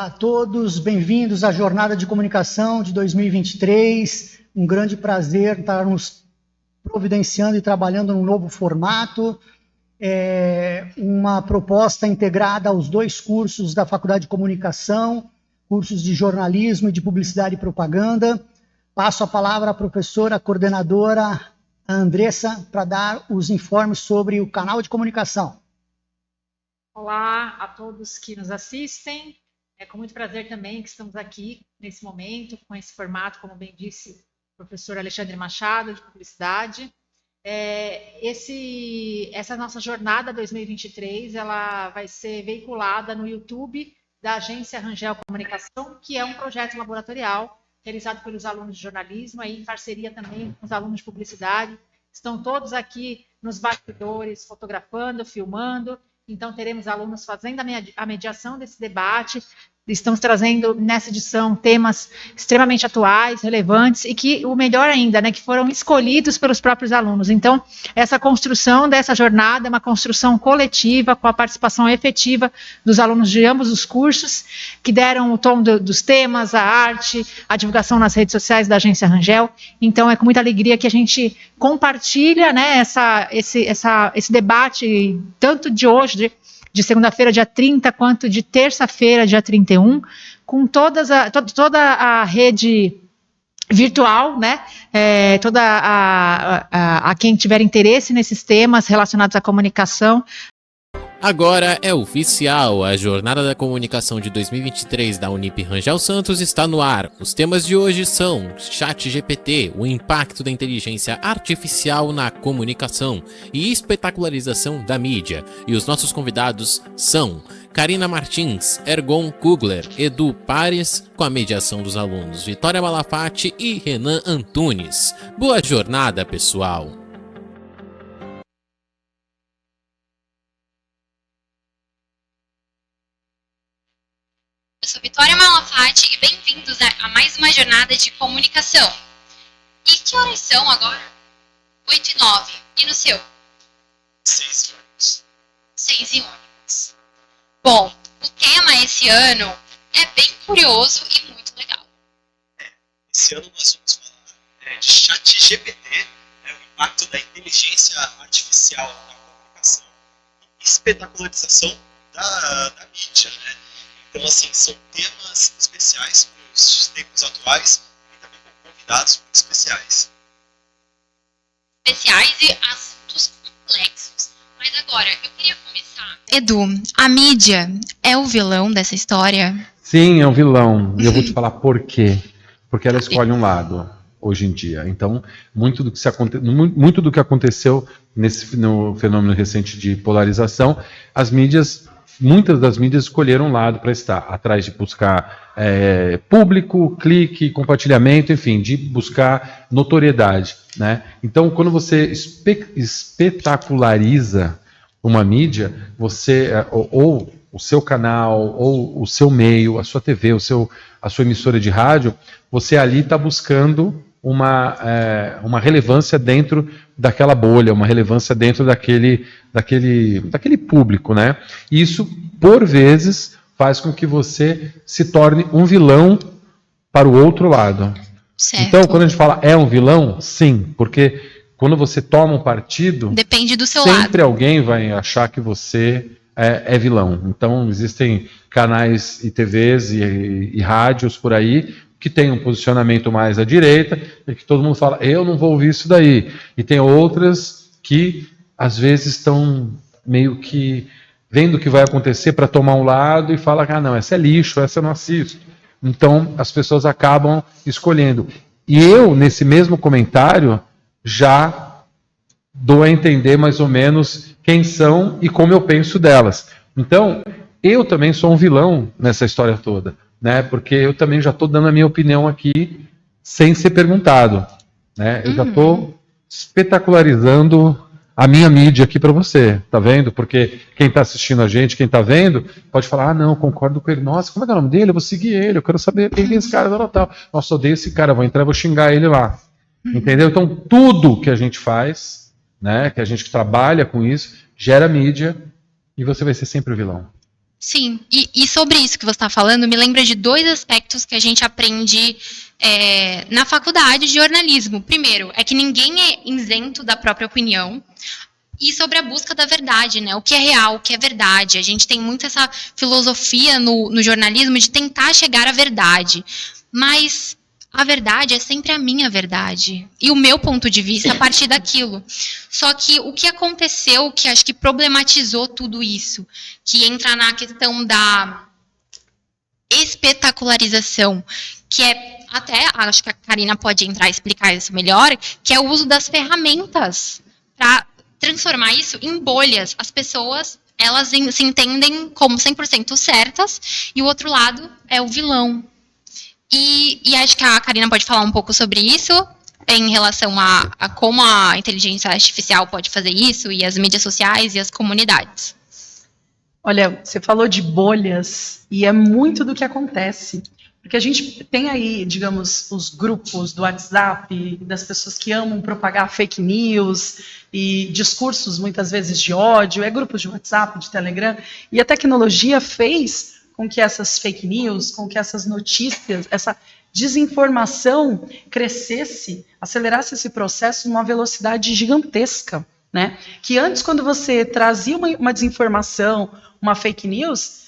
Olá a todos, bem-vindos à Jornada de Comunicação de 2023. Um grande prazer estarmos providenciando e trabalhando num novo formato. Uma proposta integrada aos 2 cursos da Faculdade de Comunicação, cursos de jornalismo e de publicidade e propaganda. Passo a palavra à professora coordenadora Andressa para dar os informes sobre o canal de comunicação. Olá a todos que nos assistem. É com muito prazer também que estamos aqui nesse momento, com esse formato, como bem disse o professor Alexandre Machado, de publicidade. Essa nossa jornada 2023, ela vai ser veiculada no YouTube da Agência Rangel Comunicação, que é um projeto laboratorial realizado pelos alunos de jornalismo, aí em parceria também com os alunos de publicidade. Estão todos aqui nos bastidores, fotografando, filmando. Então, teremos alunos fazendo a mediação desse debate. Estamos trazendo nessa edição temas extremamente atuais, relevantes e que, o melhor ainda, né, que foram escolhidos pelos próprios alunos. Então, essa construção dessa jornada é uma construção coletiva, com a participação efetiva dos alunos de ambos os cursos, que deram o tom dos temas, a arte, a divulgação nas redes sociais da Agência Rangel. Então, é com muita alegria que a gente compartilha, né, esse debate, tanto de hoje, de segunda-feira, dia 30, quanto de terça-feira, dia 31, com toda a rede virtual, né? A quem tiver interesse nesses temas relacionados à comunicação. Agora é oficial, a Jornada da Comunicação de 2023 da Unip Rangel Santos está no ar. Os temas de hoje são ChatGPT, o impacto da inteligência artificial na comunicação e espetacularização da mídia. E os nossos convidados são Karina Martins, Ergon Kugler, Edu Pares, com a mediação dos alunos Vitória Malafatti e Renan Antunes. Boa jornada, pessoal! Eu sou Vitória Malafatti e bem-vindos a mais uma jornada de comunicação. E que horas são agora? 8h09. E no seu? 6h. 6h11. Bom, o tema esse ano é bem curioso e muito legal. Esse ano nós vamos falar de ChatGPT, o impacto da inteligência artificial na comunicação e espetacularização da mídia, né? Então, assim, são temas especiais para os tempos atuais e também com convidados especiais. Especiais e assuntos complexos. Mas agora, eu queria começar... Edu, a mídia é o vilão dessa história? Sim, é um vilão. E eu vou te falar por quê. Porque ela escolhe um lado, hoje em dia. Então, muito do que aconteceu no fenômeno recente de polarização, muitas das mídias escolheram um lado para estar atrás de buscar público, clique, compartilhamento, enfim, de buscar notoriedade, né? Então, quando você espetaculariza uma mídia, você ou o seu canal, ou o seu meio, a sua TV, a sua emissora de rádio, você ali está buscando uma relevância dentro daquela bolha, uma relevância dentro daquele público, né? E isso, por vezes, faz com que você se torne um vilão para o outro lado. Certo. Então, quando a gente fala é um vilão, sim, porque quando você toma um partido, depende do seu lado. Sempre alguém vai achar que você é vilão. Então, existem canais e TVs e rádios por aí que tem um posicionamento mais à direita, e que todo mundo fala, eu não vou ouvir isso daí. E tem outras que, às vezes, estão meio que vendo o que vai acontecer para tomar um lado e fala, não, essa é lixo, essa eu não assisto. Então, as pessoas acabam escolhendo. E eu, nesse mesmo comentário, já dou a entender mais ou menos quem são e como eu penso delas. Então, eu também sou um vilão nessa história toda, né? Porque eu também já estou dando a minha opinião aqui sem ser perguntado, né? Eu já estou espetacularizando a minha mídia aqui para você, tá vendo? Porque quem está assistindo a gente, quem está vendo, pode falar, não, concordo com ele, nossa, como é que é o nome dele? Eu vou seguir ele, eu quero saber quem é esse cara, tal. Nossa, odeio esse cara, vou entrar e vou xingar ele lá. Entendeu? Então, tudo que a gente faz, né, que a gente trabalha com isso, gera mídia e você vai ser sempre o vilão. Sim, e sobre isso que você está falando, me lembra de 2 aspectos que a gente aprende na faculdade de jornalismo. Primeiro, é que ninguém é isento da própria opinião. E sobre a busca da verdade, né? O que é real, o que é verdade. A gente tem muito essa filosofia no jornalismo de tentar chegar à verdade. Mas a verdade é sempre a minha verdade. E o meu ponto de vista a partir daquilo. Só que o que aconteceu, que acho que problematizou tudo isso, que entra na questão da espetacularização, que é até, acho que a Karina pode entrar e explicar isso melhor, que é o uso das ferramentas para transformar isso em bolhas. As pessoas, elas se entendem como 100% certas, e o outro lado é o vilão. E acho que a Karina pode falar um pouco sobre isso, em relação a como a inteligência artificial pode fazer isso, e as mídias sociais e as comunidades. Olha, você falou de bolhas, e é muito do que acontece. Porque a gente tem aí, digamos, os grupos do WhatsApp, das pessoas que amam propagar fake news e discursos, muitas vezes, de ódio, grupos de WhatsApp, de Telegram, e a tecnologia fez com que essas fake news, com que essas notícias, essa desinformação crescesse, acelerasse esse processo numa velocidade gigantesca, né? Que antes, quando você trazia uma desinformação, uma fake news,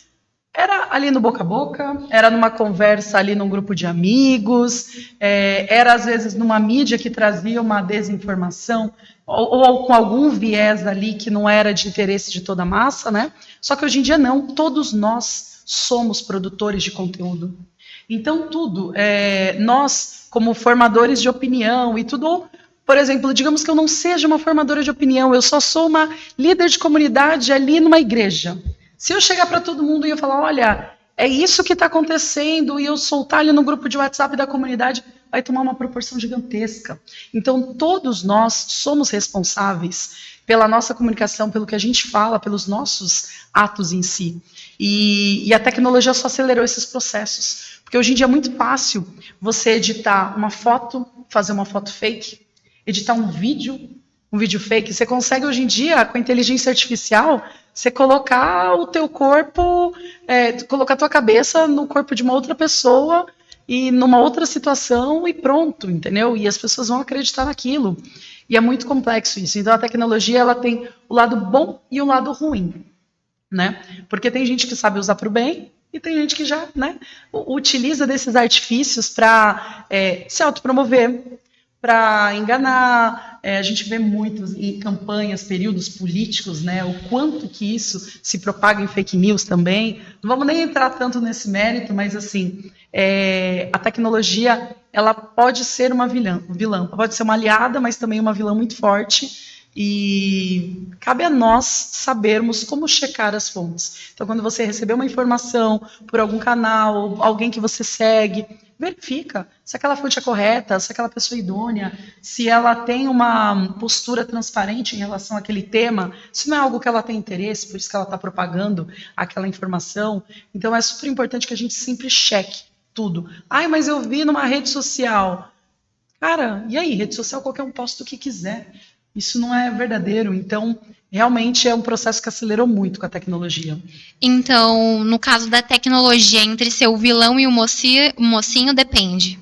era ali no boca a boca, era numa conversa ali num grupo de amigos, era às vezes numa mídia que trazia uma desinformação, ou com algum viés ali que não era de interesse de toda a massa, né? Só que hoje em dia não, todos nós somos produtores de conteúdo. Então tudo, nós como formadores de opinião e tudo, por exemplo, digamos que eu não seja uma formadora de opinião, eu só sou uma líder de comunidade ali numa igreja. Se eu chegar para todo mundo e eu falar, olha, é isso que está acontecendo, e eu soltar ali no grupo de WhatsApp da comunidade, vai tomar uma proporção gigantesca. Então, todos nós somos responsáveis pela nossa comunicação, pelo que a gente fala, pelos nossos atos em si. E a tecnologia só acelerou esses processos. Porque hoje em dia é muito fácil você editar uma foto, fazer uma foto fake, editar um vídeo fake. Você consegue hoje em dia, com a inteligência artificial, você colocar o teu corpo, colocar a tua cabeça no corpo de uma outra pessoa e numa outra situação e pronto, entendeu? E as pessoas vão acreditar naquilo. E é muito complexo isso. Então a tecnologia, ela tem o lado bom e o lado ruim, né? Porque tem gente que sabe usar para o bem e tem gente que já, né, utiliza desses artifícios para se autopromover, para enganar. A gente vê muito em campanhas, períodos políticos, né, o quanto que isso se propaga em fake news também. Não vamos nem entrar tanto nesse mérito, mas assim, a tecnologia, ela pode ser uma vilã, pode ser uma aliada, mas também uma vilã muito forte, e cabe a nós sabermos como checar as fontes. Então, quando você receber uma informação por algum canal, alguém que você segue, verifica se aquela fonte é correta, se aquela pessoa é idônea, se ela tem uma postura transparente em relação àquele tema, se não é algo que ela tem interesse, por isso que ela está propagando aquela informação. Então, é super importante que a gente sempre cheque tudo. Ai, mas eu vi numa rede social. Cara, e aí? Rede social, qualquer um posta o que quiser. Isso não é verdadeiro. Então, realmente é um processo que acelerou muito com a tecnologia. Então, no caso da tecnologia, entre ser o vilão e o mocinho, depende.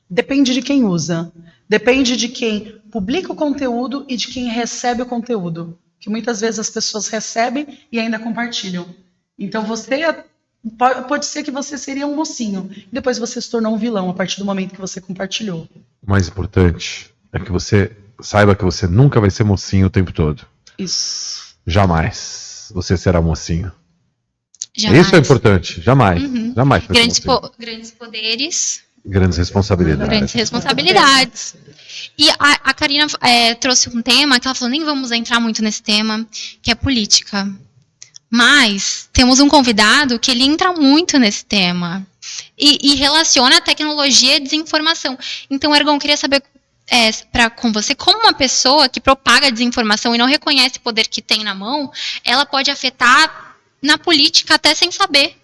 Depende de quem usa. Depende de quem publica o conteúdo e de quem recebe o conteúdo. Que muitas vezes as pessoas recebem e ainda compartilham. Então, pode ser que você seria um mocinho. E depois você se tornou um vilão a partir do momento que você compartilhou. O mais importante é que você saiba que você nunca vai ser mocinho o tempo todo. Isso. Jamais você será mocinho. Jamais. Isso é importante. Jamais. Uhum. Jamais. Grandes poderes. Grandes responsabilidades. Grandes responsabilidades. E a Karina trouxe um tema que ela falou, nem vamos entrar muito nesse tema, que é política. Mas temos um convidado que ele entra muito nesse tema. E relaciona a tecnologia e a desinformação. Então, Ergon, eu queria saber com você, como uma pessoa que propaga desinformação e não reconhece o poder que tem na mão, ela pode afetar na política até sem saber.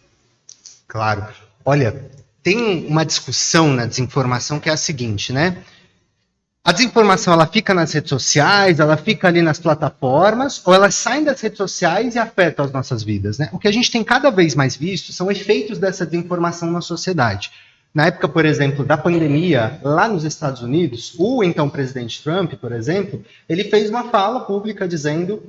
Claro. Olha, tem uma discussão na desinformação que é a seguinte, né? A desinformação, ela fica nas redes sociais, ela fica ali nas plataformas, ou elas saem das redes sociais e afetam as nossas vidas, né? O que a gente tem cada vez mais visto são efeitos dessa desinformação na sociedade. Na época, por exemplo, da pandemia, lá nos Estados Unidos, o então presidente Trump, por exemplo, ele fez uma fala pública dizendo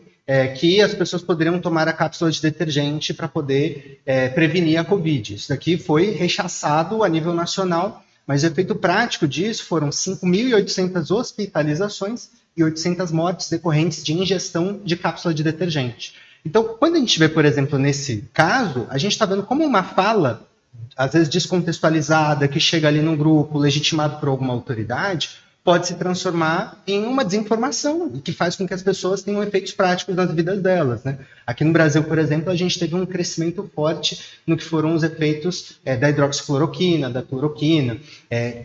que as pessoas poderiam tomar a cápsula de detergente para poder prevenir a Covid. Isso daqui foi rechaçado a nível nacional, mas o efeito prático disso foram 5.800 hospitalizações e 800 mortes decorrentes de ingestão de cápsula de detergente. Então, quando a gente vê, por exemplo, nesse caso, a gente está vendo como uma fala, às vezes descontextualizada, que chega ali num grupo, legitimado por alguma autoridade, pode se transformar em uma desinformação, e que faz com que as pessoas tenham efeitos práticos nas vidas delas, né? Aqui no Brasil, por exemplo, a gente teve um crescimento forte no que foram os efeitos da hidroxicloroquina, da cloroquina.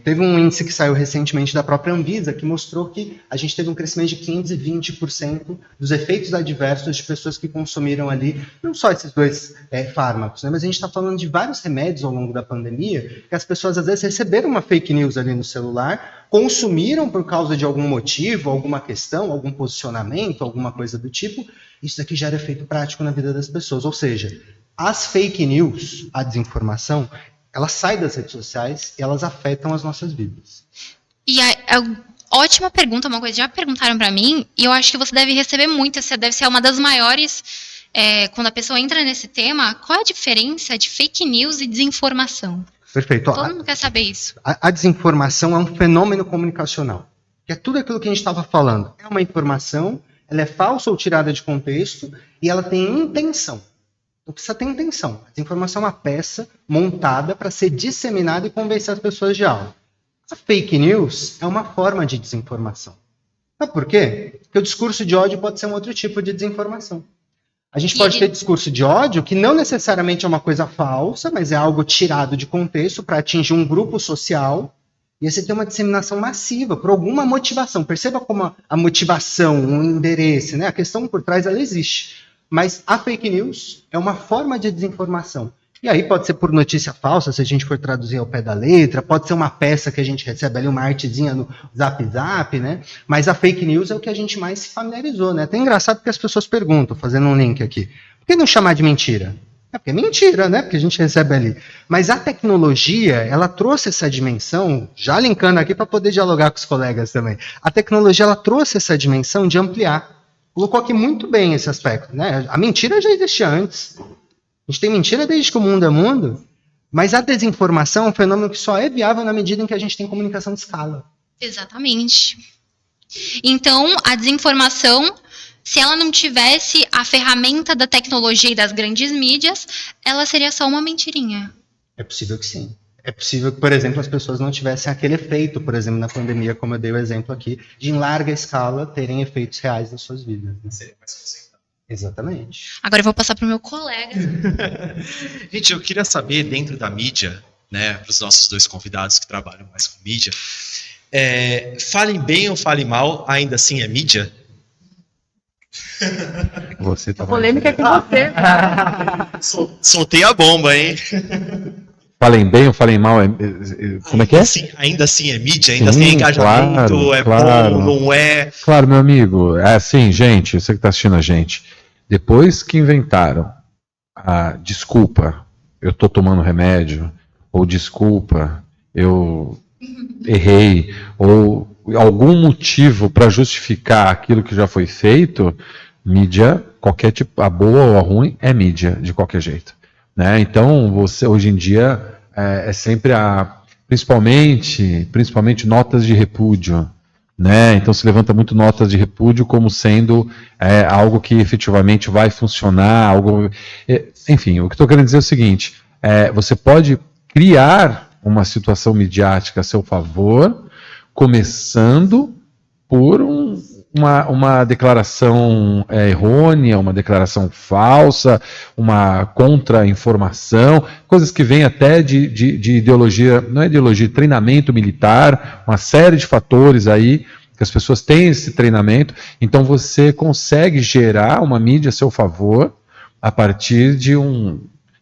Teve um índice que saiu recentemente da própria Anvisa, que mostrou que a gente teve um crescimento de 15-20% dos efeitos adversos de pessoas que consumiram ali, não só esses dois fármacos, né? Mas a gente está falando de vários remédios ao longo da pandemia, que as pessoas às vezes receberam uma fake news ali no celular, consumiram por causa de algum motivo, alguma questão, algum posicionamento, alguma coisa do tipo. Isso daqui gera efeito prático na vida das pessoas. Ou seja, as fake news, a desinformação, elas saem das redes sociais e elas afetam as nossas vidas. E ótima pergunta, uma coisa que já perguntaram para mim, e eu acho que você deve receber muito, você deve ser uma das maiores, quando a pessoa entra nesse tema, qual é a diferença de fake news e desinformação? Perfeito. Todo mundo quer saber isso. A desinformação é um fenômeno comunicacional, que é tudo aquilo que a gente estava falando. É uma informação, ela é falsa ou tirada de contexto, e ela tem intenção. Não precisa ter intenção. A desinformação é uma peça montada para ser disseminada e convencer as pessoas de algo. A fake news é uma forma de desinformação. Sabe por quê? Porque o discurso de ódio pode ser um outro tipo de desinformação. A gente pode ter discurso de ódio que não necessariamente é uma coisa falsa, mas é algo tirado de contexto para atingir um grupo social, e aí você tem uma disseminação massiva por alguma motivação. Perceba como a motivação, o endereço, né? A questão por trás, ela existe. Mas a fake news é uma forma de desinformação. E aí pode ser por notícia falsa, se a gente for traduzir ao pé da letra, pode ser uma peça que a gente recebe ali, uma artezinha no Zap Zap, né? Mas a fake news é o que a gente mais se familiarizou, né? Até engraçado porque as pessoas perguntam, fazendo um link aqui, por que não chamar de mentira? É porque é mentira, né? Porque a gente recebe ali. Mas a tecnologia, ela trouxe essa dimensão, já linkando aqui para poder dialogar com os colegas também, a tecnologia, ela trouxe essa dimensão de ampliar. Colocou aqui muito bem esse aspecto, né? A mentira já existia antes. A gente tem mentira desde que o mundo é mundo, mas a desinformação é um fenômeno que só é viável na medida em que a gente tem comunicação de escala. Exatamente. Então, a desinformação, se ela não tivesse a ferramenta da tecnologia e das grandes mídias, ela seria só uma mentirinha. É possível que sim. É possível que, por exemplo, as pessoas não tivessem aquele efeito, por exemplo, na pandemia, como eu dei o exemplo aqui, de em larga escala terem efeitos reais nas suas vidas. Né? Seria mais concentrado. Exatamente. Agora eu vou passar para o meu colega. Gente, eu queria saber, dentro da mídia, né, para os nossos dois convidados que trabalham mais com mídia, falem bem ou falem mal, ainda assim é mídia? Você tá Polêmica é com você. Soltei a bomba, hein? Falem bem ou falem mal? Como é que é? Ainda assim é mídia? Ainda Sim, assim é engajamento? claro. Bom, não é? Claro, meu amigo. É assim, gente, você que está assistindo a gente. Depois que inventaram a desculpa, eu estou tomando remédio, ou desculpa, eu errei, ou algum motivo para justificar aquilo que já foi feito, mídia, qualquer tipo, a boa ou a ruim, é mídia, de qualquer jeito. Né? Então, você hoje em dia é sempre principalmente notas de repúdio. Né? Então se levanta muito notas de repúdio como sendo algo que efetivamente vai funcionar, enfim, o que estou querendo dizer é o seguinte, você pode criar uma situação midiática a seu favor, começando por uma declaração errônea, uma declaração falsa, uma contra-informação, coisas que vêm até de ideologia, não é ideologia, treinamento militar, uma série de fatores aí, que as pessoas têm esse treinamento, então você consegue gerar uma mídia a seu favor a partir de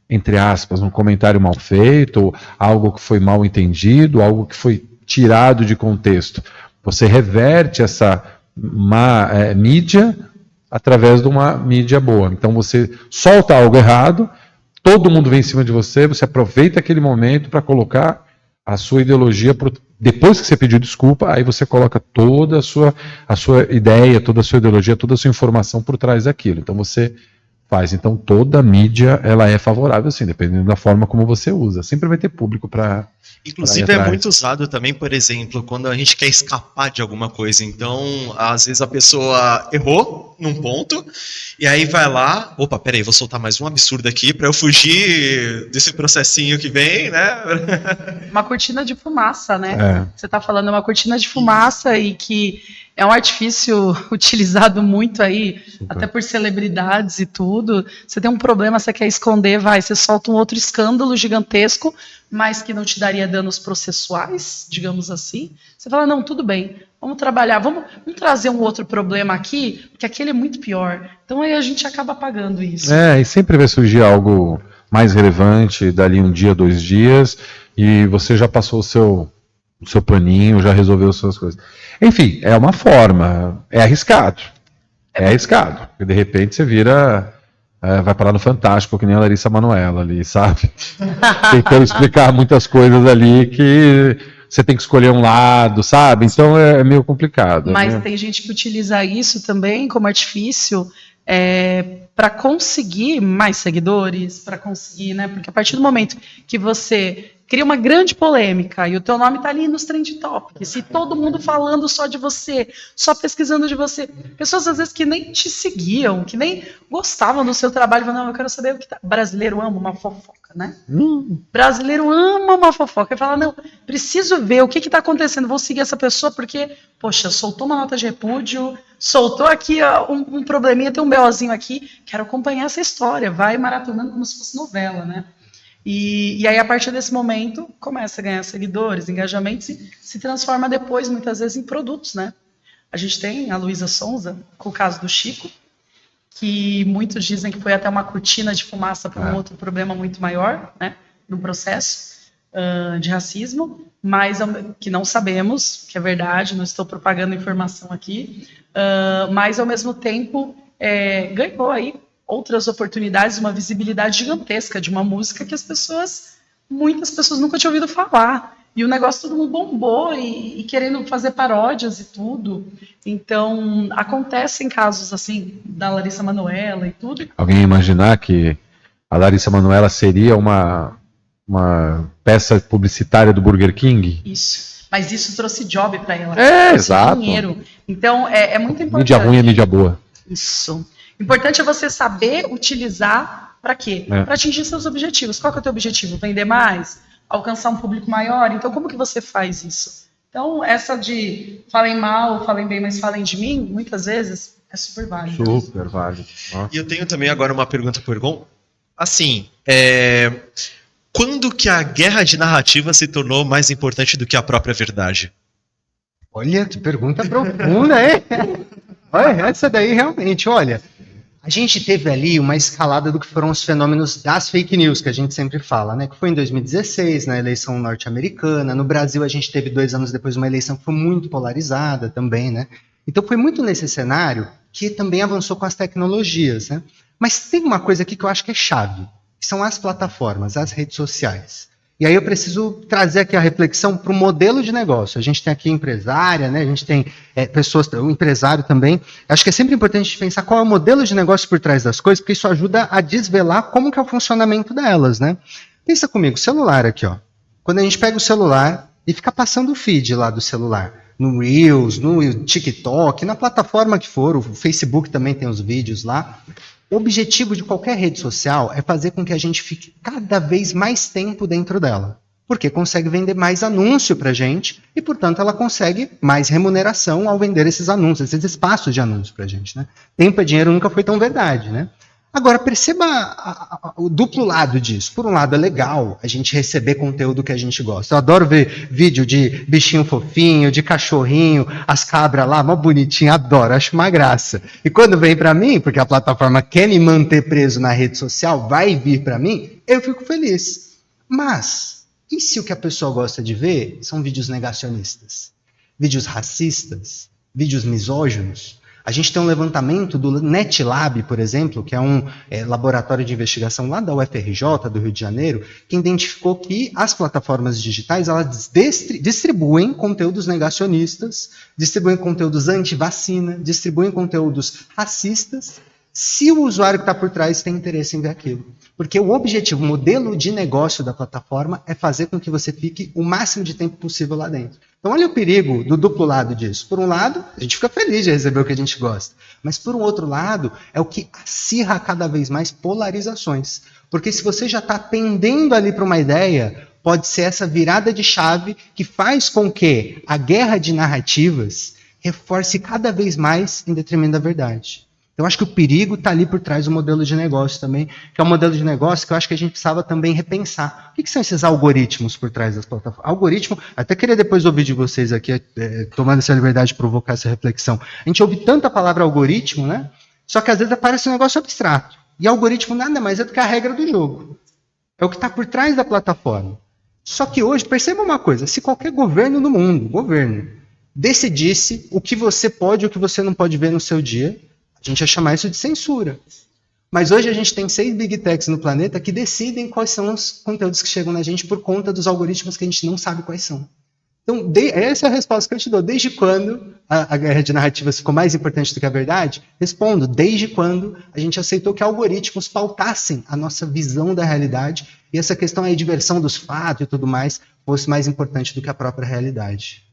entre aspas, um comentário mal feito, algo que foi mal entendido, algo que foi tirado de contexto. Você reverte essa má mídia através de uma mídia boa. Então você solta algo errado, todo mundo vem em cima de você, você aproveita aquele momento para colocar a sua ideologia, depois que você pediu desculpa, aí você coloca toda a sua ideia, toda a sua ideologia, toda a sua informação por trás daquilo. Então você faz. Então toda a mídia ela é favorável, assim, dependendo da forma como você usa. Sempre vai ter público para. Inclusive é muito usado também, por exemplo, quando a gente quer escapar de alguma coisa. Então, às vezes a pessoa errou num ponto, e aí vai lá, opa, peraí, vou soltar mais um absurdo aqui para eu fugir desse processinho que vem, né? Uma cortina de fumaça, né? É. Você está falando uma cortina de fumaça e que é um artifício utilizado muito aí, até por celebridades e tudo. Você tem um problema, você quer esconder, você solta um outro escândalo gigantesco, mas que não te daria danos processuais, digamos assim. Você fala, não, tudo bem, vamos trabalhar, vamos trazer um outro problema aqui, porque aquele é muito pior. Então aí a gente acaba apagando isso. E sempre vai surgir algo mais relevante dali um dia, 2 dias, e você já passou o seu planinho, já resolveu as suas coisas. Enfim, é uma forma, é arriscado. Porque de repente você vira, vai parar no Fantástico, que nem a Larissa Manoela ali, sabe? Tentando explicar muitas coisas ali que você tem que escolher um lado, sabe? Então é meio complicado. Mas né? tem gente que utiliza isso também como artifício para conseguir mais seguidores, para conseguir, né? Porque a partir do momento que você cria uma grande polêmica e o teu nome está ali nos trend topics, e todo mundo falando só de você, só pesquisando de você, pessoas às vezes que nem te seguiam, que nem gostavam do seu trabalho, falando, não, eu quero saber o que tá. Brasileiro ama uma fofoca, né? Brasileiro ama uma fofoca, e fala, não, preciso ver o que está acontecendo, vou seguir essa pessoa porque, poxa, soltou uma nota de repúdio, soltou aqui um probleminha, tem um BOzinho aqui, quero acompanhar essa história, vai maratonando como se fosse novela, né? E aí, a partir desse momento, começa a ganhar seguidores, engajamentos, e se transforma depois, muitas vezes, em produtos, né? A gente tem a Luísa Sonza, com o caso do Chico, que muitos dizem que foi até uma cortina de fumaça para um outro problema muito maior, né? No processo de racismo, mas que não sabemos, que é verdade, não estou propagando informação aqui, mas, ao mesmo tempo, ganhou aí outras oportunidades, uma visibilidade gigantesca de uma música que muitas pessoas nunca tinham ouvido falar. E o negócio todo mundo bombou e querendo fazer paródias e tudo. Então, acontecem casos assim, da Larissa Manoela e tudo. Alguém imaginar que a Larissa Manoela seria uma peça publicitária do Burger King? Isso. Mas isso trouxe job para ela. Trouxe exato. Dinheiro. Então, é muito importante. Mídia ruim é mídia boa. Isso. Importante é você saber utilizar para quê? Para atingir seus objetivos. Qual que é o teu objetivo? Vender mais? Alcançar um público maior? Então, como que você faz isso? Então, essa de falem mal, falem bem, mas falem de mim, muitas vezes, é super válido. Super válido. Nossa. E eu tenho também agora uma pergunta por Gon. Assim, quando que a guerra de narrativa se tornou mais importante do que a própria verdade? Olha, que pergunta profunda, hein? Olha, essa daí realmente, olha... A gente teve ali uma escalada do que foram os fenômenos das fake news, que a gente sempre fala, né? Que foi em 2016, na eleição norte-americana. No Brasil, a gente teve 2 anos depois uma eleição que foi muito polarizada também, né? Então, foi muito nesse cenário que também avançou com as tecnologias, né? Mas tem uma coisa aqui que eu acho que é chave, que são as plataformas, as redes sociais. E aí eu preciso trazer aqui a reflexão para o modelo de negócio. A gente tem aqui empresária, né? A gente tem pessoas, o empresário também. Acho que é sempre importante a gente pensar qual é o modelo de negócio por trás das coisas, porque isso ajuda a desvelar como que é o funcionamento delas, né? Pensa comigo, celular aqui, ó. Quando a gente pega o celular e fica passando o feed lá do celular, no Reels, no TikTok, na plataforma que for, o Facebook também tem os vídeos lá. O objetivo de qualquer rede social é fazer com que a gente fique cada vez mais tempo dentro dela. Porque consegue vender mais anúncio para a gente e, portanto, ela consegue mais remuneração ao vender esses anúncios, esses espaços de anúncio para a gente. Né? Tempo é dinheiro nunca foi tão verdade. Né? Agora, perceba o duplo lado disso. Por um lado, é legal a gente receber conteúdo que a gente gosta. Eu adoro ver vídeo de bichinho fofinho, de cachorrinho, as cabras lá, mó bonitinho, adoro, acho uma graça. E quando vem para mim, porque a plataforma quer me manter preso na rede social, vai vir para mim, eu fico feliz. Mas, e se o que a pessoa gosta de ver são vídeos negacionistas? vídeos racistas, vídeos misóginos. A gente tem um levantamento do NetLab, por exemplo, que é um laboratório de investigação lá da UFRJ, do Rio de Janeiro, que identificou que as plataformas digitais elas distribuem conteúdos negacionistas, distribuem conteúdos anti-vacina, distribuem conteúdos racistas, se o usuário que está por trás tem interesse em ver aquilo. Porque o objetivo, o modelo de negócio da plataforma é fazer com que você fique o máximo de tempo possível lá dentro. Então, olha o perigo do duplo lado disso. Por um lado, a gente fica feliz de receber o que a gente gosta. Mas, por um outro lado, é o que acirra cada vez mais polarizações. Porque se você já está pendendo ali para uma ideia, pode ser essa virada de chave que faz com que a guerra de narrativas reforce cada vez mais em detrimento da verdade. Eu acho que o perigo está ali por trás do modelo de negócio também, que é um modelo de negócio que eu acho que a gente precisava também repensar. O que são esses algoritmos por trás das plataformas? Algoritmo, até queria depois ouvir de vocês aqui, tomando essa liberdade de provocar essa reflexão. A gente ouve tanta palavra algoritmo, né? Só que às vezes aparece um negócio abstrato. E algoritmo nada mais é do que a regra do jogo. É o que está por trás da plataforma. Só que hoje, perceba uma coisa, se qualquer governo no mundo, decidisse o que você pode e o que você não pode ver no seu dia, a gente ia chamar isso de censura. Mas hoje a gente tem 6 Big Techs no planeta que decidem quais são os conteúdos que chegam na gente por conta dos algoritmos que a gente não sabe quais são. Então, essa é a resposta que eu te dou. Desde quando a guerra de narrativas ficou mais importante do que a verdade? Respondo, desde quando a gente aceitou que algoritmos pautassem a nossa visão da realidade e essa questão aí de versão dos fatos e tudo mais fosse mais importante do que a própria realidade.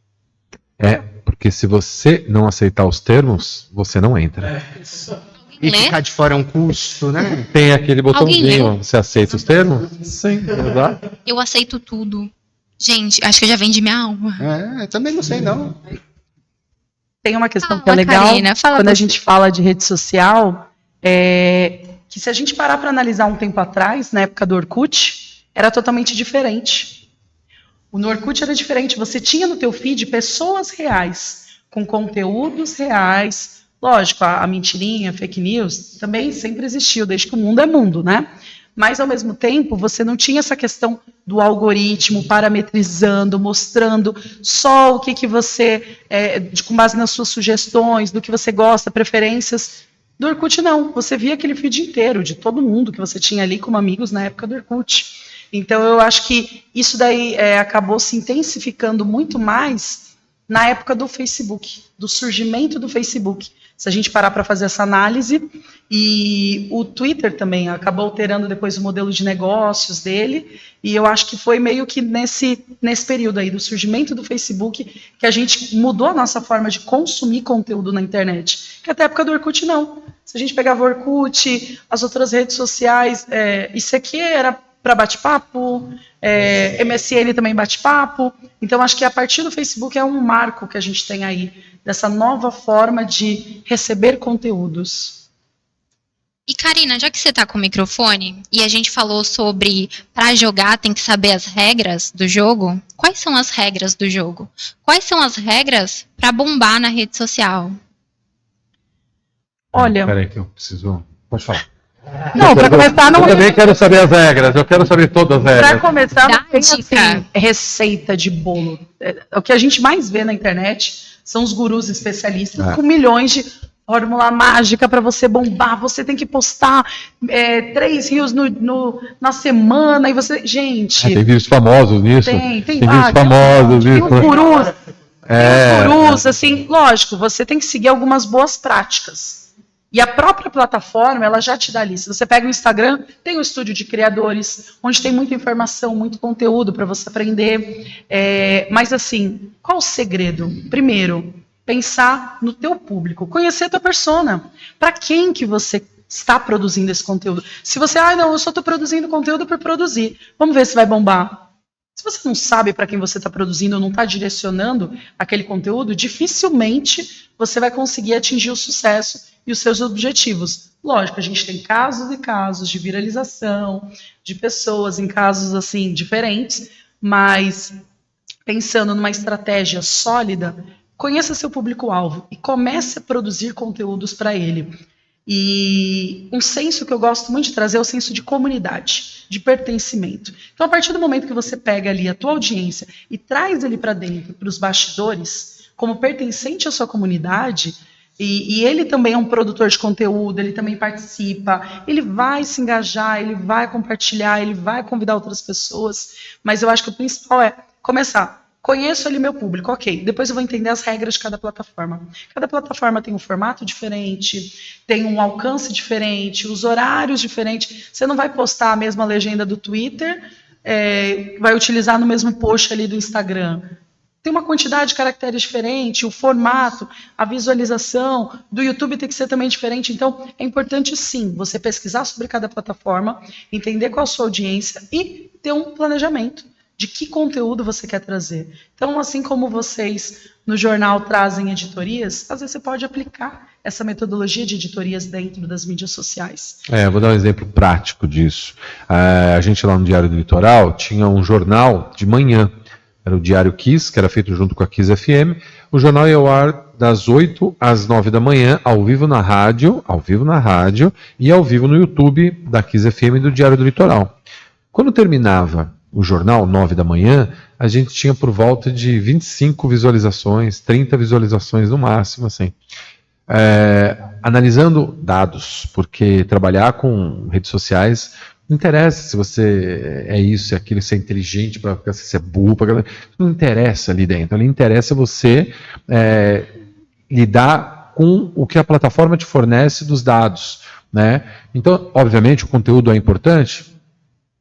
Porque se você não aceitar os termos, você não entra. E ficar de fora é um custo, né? Tem aquele botãozinho, você aceita os termos? Sim, exato. Eu aceito tudo. Gente, acho que já vende minha alma. Também não sei, não. Tem uma questão que é legal, Karina, quando a gente fala de rede social, que se a gente parar para analisar um tempo atrás, na época do Orkut, era totalmente diferente. No Orkut era diferente, você tinha no teu feed pessoas reais, com conteúdos reais. Lógico, a mentirinha, fake news, também sempre existiu, desde que o mundo é mundo, né? Mas, ao mesmo tempo, você não tinha essa questão do algoritmo parametrizando, mostrando só o que você, com base nas suas sugestões, do que você gosta, preferências. Do Orkut, não. Você via aquele feed inteiro, de todo mundo que você tinha ali como amigos na época do Orkut. Então, eu acho que isso daí acabou se intensificando muito mais na época do Facebook, do surgimento do Facebook. Se a gente parar para fazer essa análise, e o Twitter também acabou alterando depois o modelo de negócios dele, e eu acho que foi meio que nesse período aí do surgimento do Facebook que a gente mudou a nossa forma de consumir conteúdo na internet, que até a época do Orkut não. Se a gente pegava o Orkut, as outras redes sociais, isso aqui era para bate-papo, MSN também bate-papo. Então, acho que a partir do Facebook é um marco que a gente tem aí, dessa nova forma de receber conteúdos. E, Karina, já que você está com o microfone, e a gente falou sobre, para jogar tem que saber as regras do jogo, quais são as regras do jogo? Quais são as regras para bombar na rede social? Olha... Peraí que eu preciso... Pode falar. Não, para começar, não. Eu também quero saber as regras, eu quero saber todas as regras. Para começar, não tem assim, dica. receita de bolo. O que a gente mais vê na internet são os gurus especialistas com milhões de fórmula mágica para você bombar. Você tem que postar 3 reels na semana e você. Gente. Tem vídeos famosos nisso. Tem vídeos famosos nisso. Tem os gurus, assim, lógico, você tem que seguir algumas boas práticas. E a própria plataforma, ela já te dá ali. Se você pega o Instagram, tem o estúdio de criadores, onde tem muita informação, muito conteúdo para você aprender. Mas assim, qual o segredo? Primeiro, pensar no teu público, conhecer a tua persona. Para quem que você está produzindo esse conteúdo? Se você, não, eu só estou produzindo conteúdo por produzir. Vamos ver se vai bombar. Se você não sabe para quem você está produzindo ou não está direcionando aquele conteúdo, dificilmente você vai conseguir atingir o sucesso e os seus objetivos. Lógico, a gente tem casos e casos de viralização, de pessoas em casos assim diferentes, mas pensando numa estratégia sólida, conheça seu público-alvo e comece a produzir conteúdos para ele. E um senso que eu gosto muito de trazer é o senso de comunidade, de pertencimento. Então, a partir do momento que você pega ali a tua audiência e traz ele para dentro, para os bastidores, como pertencente à sua comunidade, e ele também é um produtor de conteúdo, ele também participa, ele vai se engajar, ele vai compartilhar, ele vai convidar outras pessoas, mas eu acho que o principal é começar. Conheço ali meu público, ok. Depois eu vou entender as regras de cada plataforma. Cada plataforma tem um formato diferente, tem um alcance diferente, os horários diferentes. Você não vai postar a mesma legenda do Twitter, vai utilizar no mesmo post ali do Instagram. Tem uma quantidade de caracteres diferente, o formato, a visualização do YouTube tem que ser também diferente. Então, é importante, sim, você pesquisar sobre cada plataforma, entender qual a sua audiência e ter um planejamento de que conteúdo você quer trazer. Então, assim como vocês no jornal trazem editorias, às vezes você pode aplicar essa metodologia de editorias dentro das mídias sociais. Eu vou dar um exemplo prático disso. A gente lá no Diário do Litoral tinha um jornal de manhã, era o Diário Kiss, que era feito junto com a Kiss FM. O jornal ia ao ar das 8 às 9 da manhã, ao vivo na rádio e ao vivo no YouTube da Kiss FM e do Diário do Litoral. Quando terminava o jornal, 9 da manhã, a gente tinha por volta de 25 visualizações, 30 visualizações no máximo, assim. Analisando dados, porque trabalhar com redes sociais não interessa se você é isso, se é aquilo, se é inteligente, se você é burro, não interessa ali dentro. Ali interessa você lidar com o que a plataforma te fornece dos dados, né? Então, obviamente, o conteúdo é importante.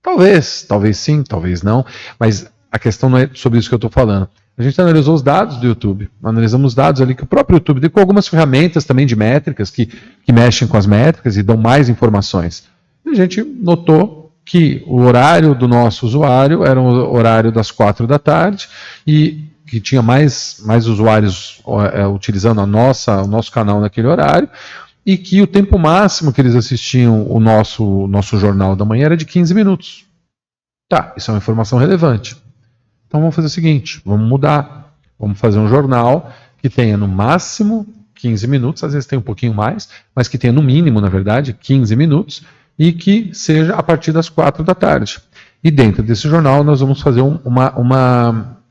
Talvez sim, talvez não, mas a questão não é sobre isso que eu estou falando. A gente analisou os dados do YouTube, analisamos os dados ali que o próprio YouTube tem, com algumas ferramentas também de métricas que mexem com as métricas e dão mais informações. E a gente notou que o horário do nosso usuário era o horário das 4 da tarde e que tinha mais usuários utilizando o nosso canal naquele horário, e que o tempo máximo que eles assistiam o nosso jornal da manhã era de 15 minutos. Tá, isso é uma informação relevante. Então vamos fazer o seguinte, vamos mudar. Vamos fazer um jornal que tenha no máximo 15 minutos, às vezes tem um pouquinho mais, mas que tenha no mínimo, na verdade, 15 minutos, e que seja a partir das 4 da tarde. E dentro desse jornal nós vamos fazer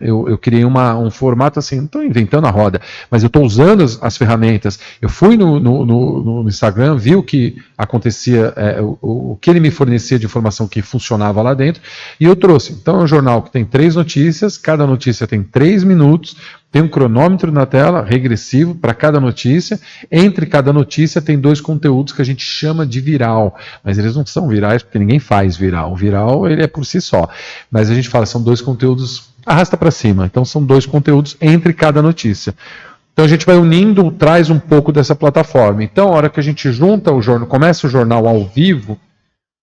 eu criei um formato assim, não estou inventando a roda, mas eu estou usando as ferramentas. Eu fui no Instagram, vi o que acontecia, o que ele me fornecia de informação que funcionava lá dentro, e eu trouxe. Então é um jornal que tem 3 notícias, cada notícia tem 3 minutos, tem um cronômetro na tela, regressivo, para cada notícia. Entre cada notícia tem 2 conteúdos que a gente chama de viral, mas eles não são virais porque ninguém faz viral. O viral ele é por si só, mas a gente fala, são 2 conteúdos arrasta para cima, então são 2 conteúdos entre cada notícia. Então a gente vai unindo, traz um pouco dessa plataforma. Então a hora que a gente junta o jornal, começa o jornal ao vivo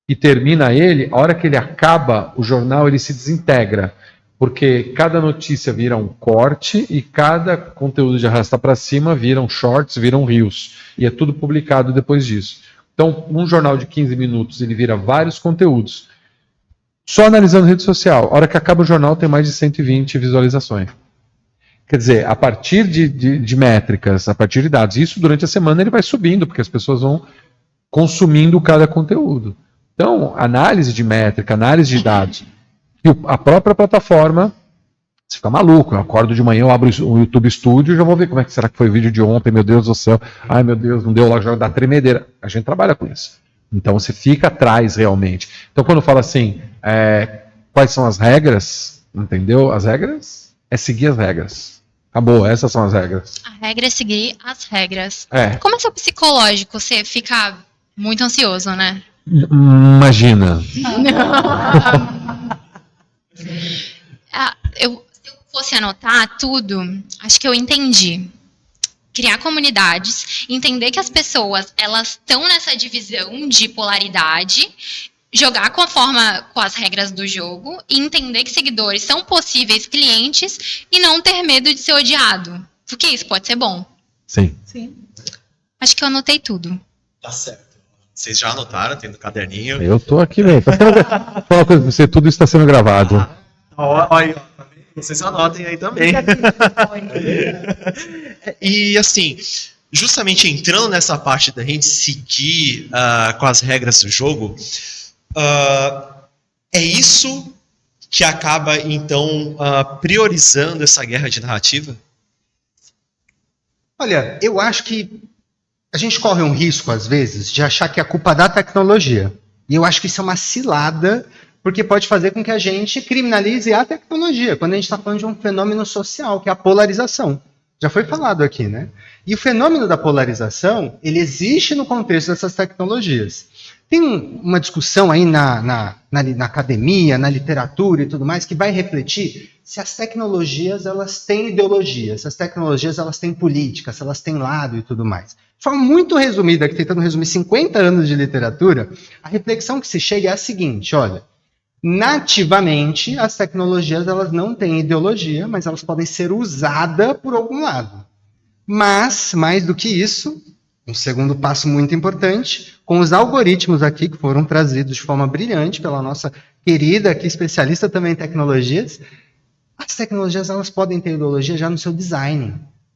e termina ele, a hora que ele acaba, o jornal ele se desintegra, porque cada notícia vira um corte e cada conteúdo de arrasta para cima viram shorts, viram reels, e é tudo publicado depois disso. Então um jornal de 15 minutos ele vira vários conteúdos. Só analisando rede social, a hora que acaba o jornal tem mais de 120 visualizações. Quer dizer, a partir de métricas, a partir de dados, isso durante a semana ele vai subindo, porque as pessoas vão consumindo cada conteúdo. Então, análise de métrica, análise de dados. E a própria plataforma, você fica maluco, eu acordo de manhã, eu abro o YouTube Studio e já vou ver como é que será que foi o vídeo de ontem, meu Deus do céu, ai meu Deus, não deu lá, já dá tremedeira. A gente trabalha com isso. Então você fica atrás realmente. Então quando eu falo assim, quais são as regras, entendeu? As regras é seguir as regras. Acabou, essas são as regras. A regra é seguir as regras. É. Como é seu psicológico? Você fica muito ansioso, né? Imagina. Se eu fosse anotar tudo, acho que eu entendi. Criar comunidades, entender que as pessoas elas estão nessa divisão de polaridade, jogar com as regras do jogo e entender que seguidores são possíveis clientes e não ter medo de ser odiado, porque isso pode ser bom. Sim. Acho que eu anotei tudo. Tá certo. Vocês já anotaram, tem no caderninho. Eu tô aqui, velho. Falar uma coisa pra você, tudo está sendo gravado. Olha, vocês anotem aí também. E assim, justamente entrando nessa parte da gente seguir com as regras do jogo, é isso que acaba então priorizando essa guerra de narrativa? Olha, eu acho que a gente corre um risco, às vezes, de achar que é culpa da tecnologia. E eu acho que isso é uma cilada, porque pode fazer com que a gente criminalize a tecnologia, quando a gente está falando de um fenômeno social, que é a polarização. Já foi falado aqui, né? E o fenômeno da polarização, ele existe no contexto dessas tecnologias. Tem uma discussão aí na academia, na literatura e tudo mais, que vai refletir se as tecnologias elas têm ideologia, se as tecnologias elas têm política, se elas têm lado e tudo mais. De forma muito resumida, aqui tentando resumir 50 anos de literatura, a reflexão que se chega é a seguinte, olha, nativamente as tecnologias elas não têm ideologia, mas elas podem ser usadas por algum lado. Mas, mais do que isso, um segundo passo muito importante, com os algoritmos aqui, que foram trazidos de forma brilhante pela nossa querida aqui, especialista também em tecnologias, as tecnologias elas podem ter ideologia já no seu design,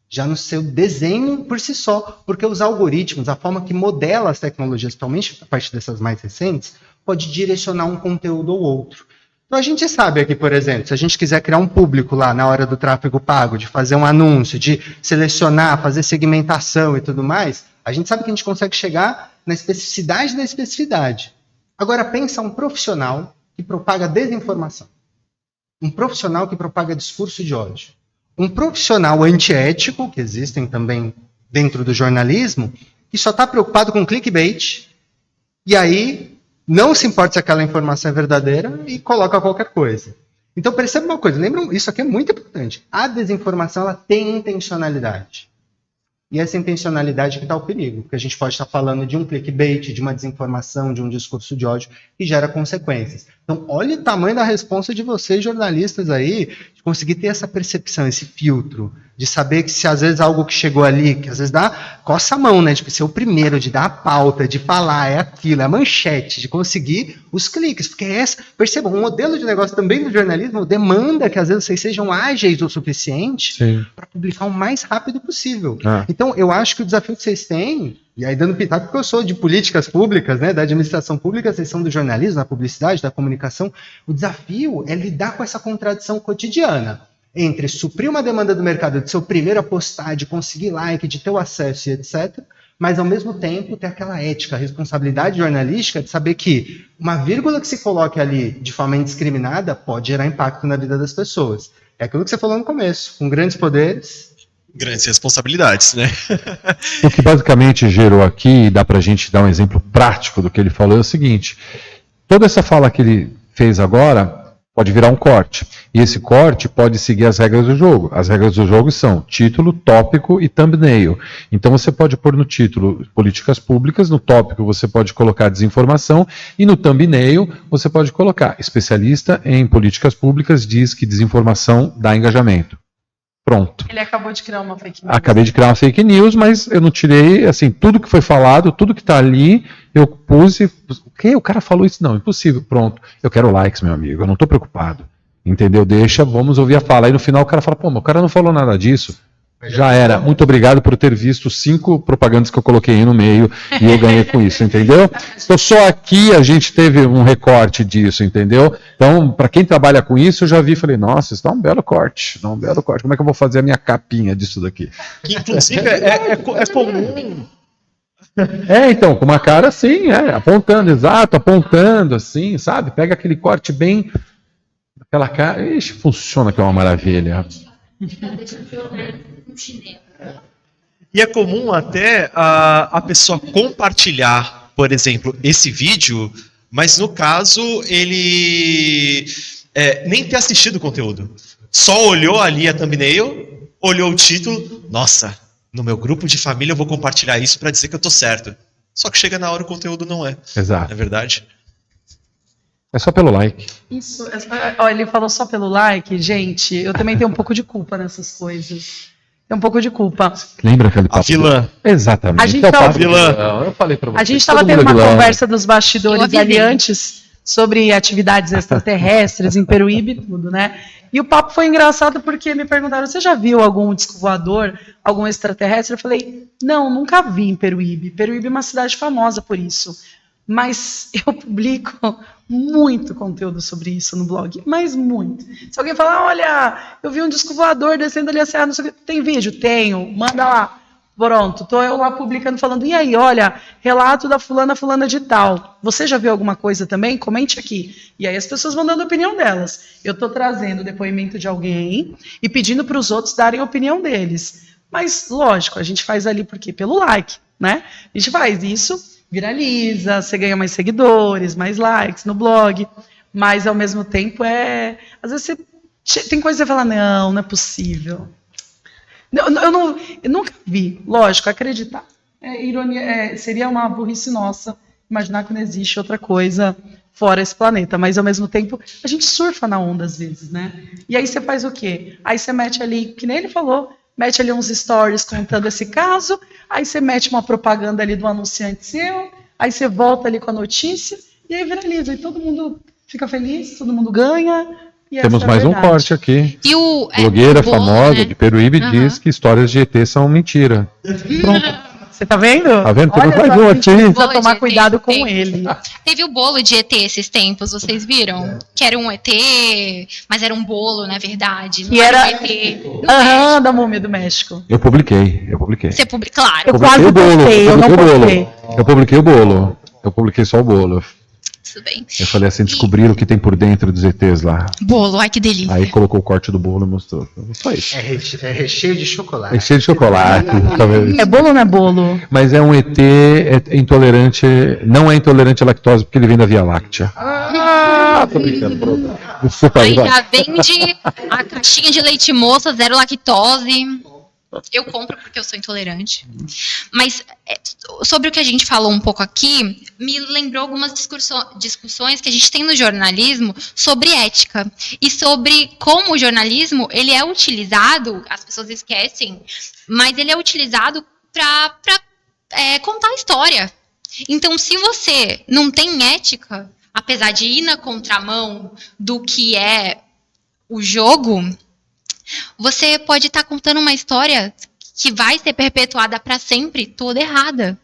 já no seu desenho por si só, porque os algoritmos, a forma que modela as tecnologias, principalmente a partir dessas mais recentes, pode direcionar um conteúdo ou outro. Então a gente sabe aqui, por exemplo, se a gente quiser criar um público lá na hora do tráfego pago, de fazer um anúncio, de selecionar, fazer segmentação e tudo mais, a gente sabe que a gente consegue chegar na especificidade da especificidade. Agora pensa um profissional que propaga desinformação. Um profissional que propaga discurso de ódio. Um profissional antiético, que existem também dentro do jornalismo, que só está preocupado com clickbait, e aí não se importa se aquela informação é verdadeira e coloca qualquer coisa. Então perceba uma coisa, lembram, isso aqui é muito importante. A desinformação ela tem intencionalidade. E essa intencionalidade que está o perigo, porque a gente pode estar falando de um clickbait, de uma desinformação, de um discurso de ódio que gera consequências. Então, olha o tamanho da responsa de vocês, jornalistas aí, de conseguir ter essa percepção, esse filtro, de saber que se às vezes algo que chegou ali, que às vezes coça a mão, né, de ser o primeiro, de dar a pauta, de falar, é aquilo, é a manchete, de conseguir os cliques, porque percebam, o modelo de negócio também do jornalismo demanda que às vezes vocês sejam ágeis o suficiente para publicar o mais rápido possível. Então, eu acho que o desafio que vocês têm, e aí dando pitaco, porque eu sou de políticas públicas, né, da administração pública, vocês são do jornalismo, da publicidade, da comunicação, o desafio é lidar com essa contradição cotidiana entre suprir uma demanda do mercado, de ser o primeiro a postar, de conseguir like, de ter o acesso e etc., mas ao mesmo tempo ter aquela ética, a responsabilidade jornalística de saber que uma vírgula que se coloque ali de forma indiscriminada pode gerar impacto na vida das pessoas. É aquilo que você falou no começo, com grandes poderes... grandes responsabilidades, né? O que basicamente gerou aqui, e dá pra gente dar um exemplo prático do que ele falou, é o seguinte, toda essa fala que ele fez agora pode virar um corte, e esse corte pode seguir as regras do jogo. As regras do jogo são título, tópico e thumbnail. Então você pode pôr no título políticas públicas, no tópico você pode colocar desinformação, e no thumbnail você pode colocar especialista em políticas públicas diz que desinformação dá engajamento. Pronto. Ele acabou de criar uma fake news. Acabei de criar uma fake news, mas eu não tirei, assim, tudo que foi falado, tudo que está ali, eu puse. O quê? O cara falou isso? Não, impossível. Pronto. Eu quero likes, meu amigo. Eu não estou preocupado. Entendeu? Deixa, vamos ouvir a fala. Aí no final o cara fala, pô, mas o cara não falou nada disso. Já era. Muito obrigado por ter visto 5 propagandas que eu coloquei aí no meio e eu ganhei com isso, entendeu? Então só aqui a gente teve um recorte disso, entendeu? Então, para quem trabalha com isso, eu já vi e falei, nossa, isso dá um belo corte, dá um belo corte. Como é que eu vou fazer a minha capinha disso daqui? Que inclusive é comum. Então, com uma cara assim, apontando, exato, apontando assim, sabe? Pega aquele corte bem, aquela cara, ixi, funciona que é uma maravilha. E é comum até a pessoa compartilhar, por exemplo, esse vídeo, mas no caso ele nem ter assistido o conteúdo. Só olhou ali a thumbnail, olhou o título, nossa, no meu grupo de família eu vou compartilhar isso para dizer que eu tô certo. Só que chega na hora o conteúdo não é. Exato. Não é verdade? É só pelo like. Isso, ele falou só pelo like, gente, eu também tenho um pouco de culpa nessas coisas. Tem um pouco de culpa. Lembra aquele papo? A vilã. Exatamente. A gente tava, eu falei pra você. A gente estava tendo uma conversa dos bastidores ali antes sobre atividades extraterrestres em Peruíbe e tudo, né? E o papo foi engraçado porque me perguntaram, você já viu algum disco voador, algum extraterrestre? Eu falei, não, nunca vi em Peruíbe. Peruíbe é uma cidade famosa por isso. Mas eu publico muito conteúdo sobre isso no blog, mas muito. Se alguém falar, olha, eu vi um disco voador descendo ali a serra, não sei o que, tem vídeo? Tenho, manda lá. Pronto, tô eu lá publicando, falando, e aí, olha, relato da fulana de tal. Você já viu alguma coisa também? Comente aqui. E aí as pessoas vão dando a opinião delas. Eu tô trazendo o depoimento de alguém e pedindo para os outros darem a opinião deles. Mas, lógico, a gente faz ali por quê? Pelo like, né? A gente faz isso, viraliza, você ganha mais seguidores, mais likes no blog, mas ao mesmo tempo às vezes tem coisa que você fala, não é possível. Eu nunca vi, lógico, acreditar. Ironia, seria uma burrice nossa imaginar que não existe outra coisa fora esse planeta, mas ao mesmo tempo a gente surfa na onda às vezes, né? E aí você faz o quê? Aí você mete ali, que nem ele falou, mete ali uns stories contando esse caso, aí você mete uma propaganda ali do anunciante seu, aí você volta ali com a notícia, e aí viraliza, e todo mundo fica feliz, todo mundo ganha. Temos mais um corte aqui. E blogueira bolo, famosa, né? de Peruíbe, diz que histórias de ET são mentira. Pronto. Você tá vendo? Tá vendo? Olha, Tudo mais um aqui. Precisa tomar cuidado com ele. Teve o bolo de ET esses tempos, vocês viram? Que era um ET, mas era um bolo, na verdade. Que era um ET da múmia do México. Eu publiquei. Você publica, claro. Eu quase postei, eu não postei. Eu publiquei o bolo. Eu publiquei só o bolo. Tudo bem. Eu falei assim, descobriram o que tem por dentro dos ETs lá. Bolo, ai que delícia. Aí colocou o corte do bolo e mostrou. Só isso. É recheio de chocolate. É cheio de chocolate. É bolo ou não é bolo? Mas é um ET intolerante, não é intolerante à lactose, porque ele vem da Via Láctea. Tô brincando, pronto. Desculpa aí, Aí já vende a caixinha de leite moça, 0 lactose. Eu compro porque eu sou intolerante. Mas sobre o que a gente falou um pouco aqui, me lembrou algumas discussões que a gente tem no jornalismo sobre ética. E sobre como o jornalismo, ele é utilizado, as pessoas esquecem, mas ele é utilizado para contar a história. Então, se você não tem ética, apesar de ir na contramão do que é o jogo, você pode estar contando uma história que vai ser perpetuada para sempre toda errada.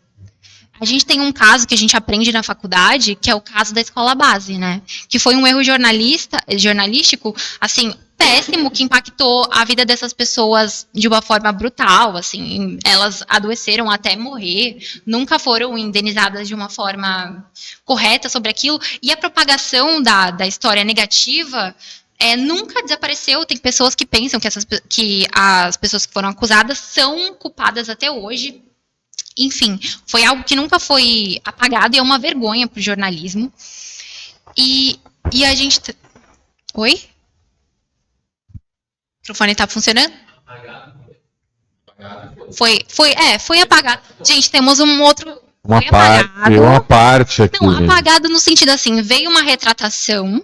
A gente tem um caso que a gente aprende na faculdade, que é o caso da escola base, né? Que foi um erro jornalístico, assim, péssimo, que impactou a vida dessas pessoas de uma forma brutal, assim, elas adoeceram até morrer, nunca foram indenizadas de uma forma correta sobre aquilo, e a propagação da história negativa nunca desapareceu. Tem pessoas que pensam que as pessoas que foram acusadas são culpadas até hoje. Enfim, foi algo que nunca foi apagado e é uma vergonha para o jornalismo. E a gente... Oi? O microfone está funcionando? Foi apagado. Gente, temos um outro... Uma parte aqui. Não, apagado no sentido assim, veio uma retratação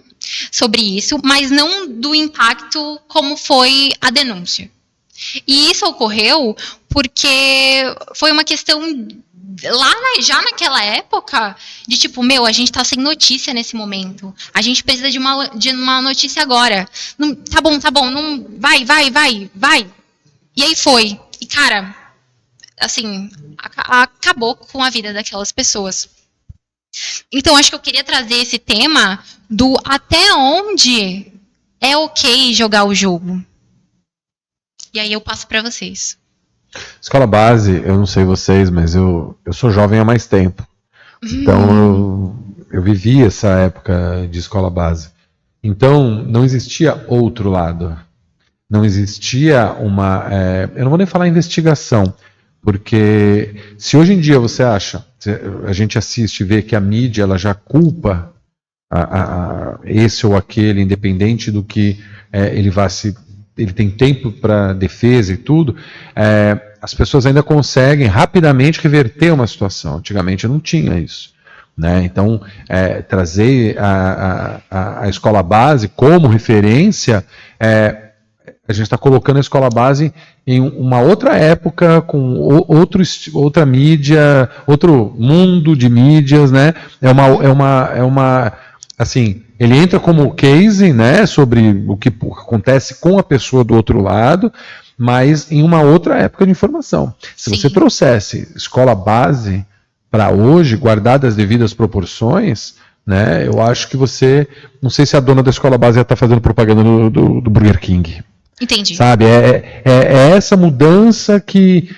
sobre isso, mas não do impacto como foi a denúncia. E isso ocorreu porque foi uma questão já naquela época de tipo, a gente tá sem notícia nesse momento. A gente precisa de uma notícia agora. Não, tá bom, não, vai. E aí foi. E cara, assim, acabou com a vida daquelas pessoas. Então, acho que eu queria trazer esse tema do até onde é ok jogar o jogo. E aí eu passo para vocês. Escola base, eu não sei vocês, mas eu sou jovem há mais tempo. Então, eu vivi essa época de escola base. Então, não existia outro lado. Não existia uma... eu não vou nem falar investigação, porque se hoje em dia você acha, a gente assiste e vê que a mídia ela já culpa esse ou aquele, independente do que ele tem tempo para defesa e tudo, as pessoas ainda conseguem rapidamente reverter uma situação. Antigamente não tinha isso. Né? Então, trazer a escola base como referência, a gente está colocando a escola base em uma outra época, com outra mídia, outro mundo de mídias, né? Assim, ele entra como case, né, sobre o que acontece com a pessoa do outro lado, mas em uma outra época de informação. Se você trouxesse escola base para hoje, guardada as devidas proporções, né, eu acho que não sei se a dona da escola base já está fazendo propaganda do Burger King. Entendi. Sabe, é essa mudança que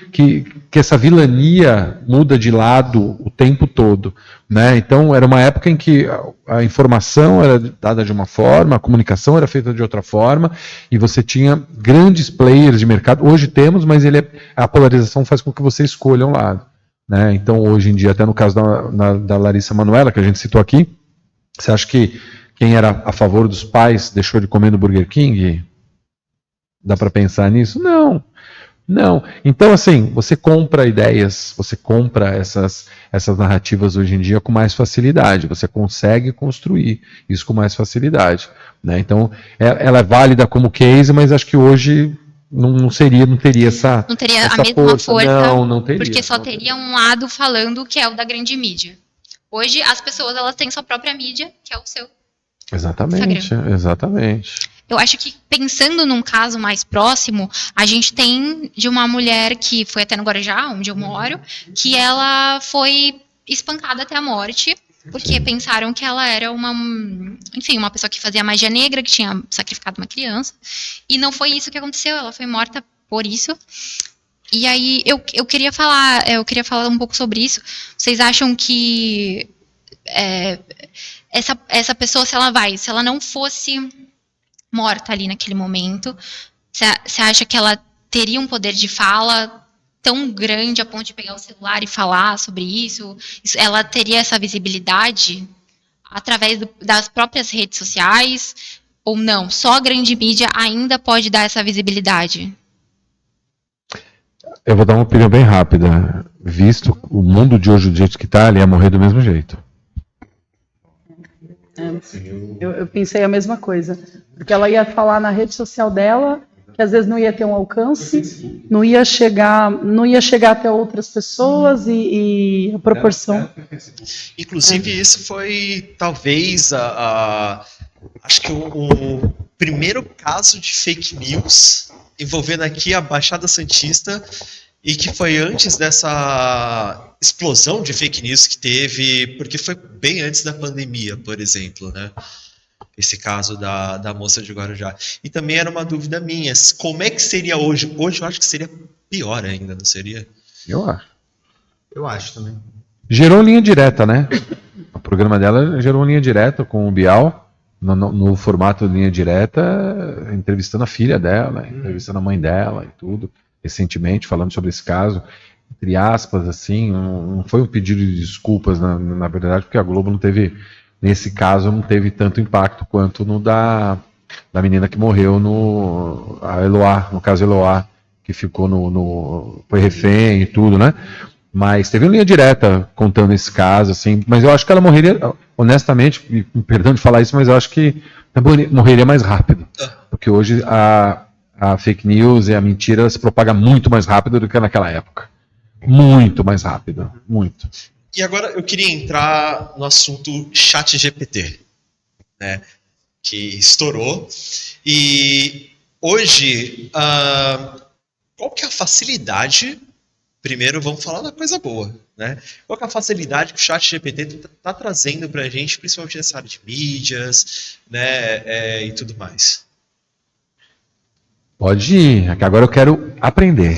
que essa vilania muda de lado o tempo todo, né? Então era uma época em que a informação era dada de uma forma, a comunicação era feita de outra forma, e você tinha grandes players de mercado. Hoje temos, mas a polarização faz com que você escolha um lado, né? Então hoje em dia, até no caso da Larissa Manoela, que a gente citou aqui, você acha que quem era a favor dos pais deixou de comer no Burger King? Dá para pensar nisso? Não. Então, assim, você compra ideias, você compra essas narrativas hoje em dia com mais facilidade, você consegue construir isso com mais facilidade, né? Então, ela é válida como case, mas acho que hoje não teria essa Não teria essa a mesma força, não teria. porque só teria um lado falando que é o da grande mídia. Hoje, as pessoas elas têm sua própria mídia, que é o seu Exatamente, Instagram. exatamente. Eu acho que, pensando num caso mais próximo, a gente tem de uma mulher que foi até no Guarujá, onde eu moro, que ela foi espancada até a morte, porque pensaram que ela era uma pessoa que fazia magia negra, que tinha sacrificado uma criança, e não foi isso que aconteceu, ela foi morta por isso. E aí, eu queria falar um pouco sobre isso. Vocês acham que essa pessoa, se ela não fosse morta ali naquele momento, você acha que ela teria um poder de fala tão grande a ponto de pegar o celular e falar sobre isso? Ela teria essa visibilidade através das próprias redes sociais? Ou não? Só a grande mídia ainda pode dar essa visibilidade? Eu vou dar uma opinião bem rápida. Visto o mundo de hoje do jeito que está, ela ia morrer do mesmo jeito. Eu pensei a mesma coisa, porque ela ia falar na rede social dela, que às vezes não ia ter um alcance, não ia chegar até outras pessoas e a proporção. Inclusive, isso foi talvez acho que o primeiro caso de fake news envolvendo aqui a Baixada Santista, e que foi antes dessa explosão de fake news que teve, porque foi bem antes da pandemia, por exemplo, né? Esse caso da moça de Guarujá. E também era uma dúvida minha, como é que seria hoje? Hoje eu acho que seria pior ainda, não seria? Eu acho. Eu acho também. Gerou linha direta, né? O programa dela gerou linha direta com o Bial, no formato de linha direta, entrevistando a filha dela, entrevistando a mãe dela e tudo. Recentemente, falando sobre esse caso, entre aspas, assim, não foi um pedido de desculpas, na verdade, porque a Globo não teve, nesse caso, não teve tanto impacto quanto no da menina que morreu a Eloá, no caso Eloá, que ficou foi refém e tudo, né? Mas teve uma linha direta contando esse caso, assim, mas eu acho que ela morreria, honestamente, me perdão de falar isso, mas eu acho que morreria mais rápido, porque hoje a fake news e a mentira ela se propaga muito mais rápido do que naquela época. Muito mais rápido. Muito. E agora eu queria entrar no assunto ChatGPT, né, que estourou. E hoje, qual que é a facilidade? Primeiro vamos falar da coisa boa, né? Qual que é a facilidade que o ChatGPT está trazendo para a gente, principalmente nessa área de mídias, né, e tudo mais? Pode ir, que agora eu quero aprender.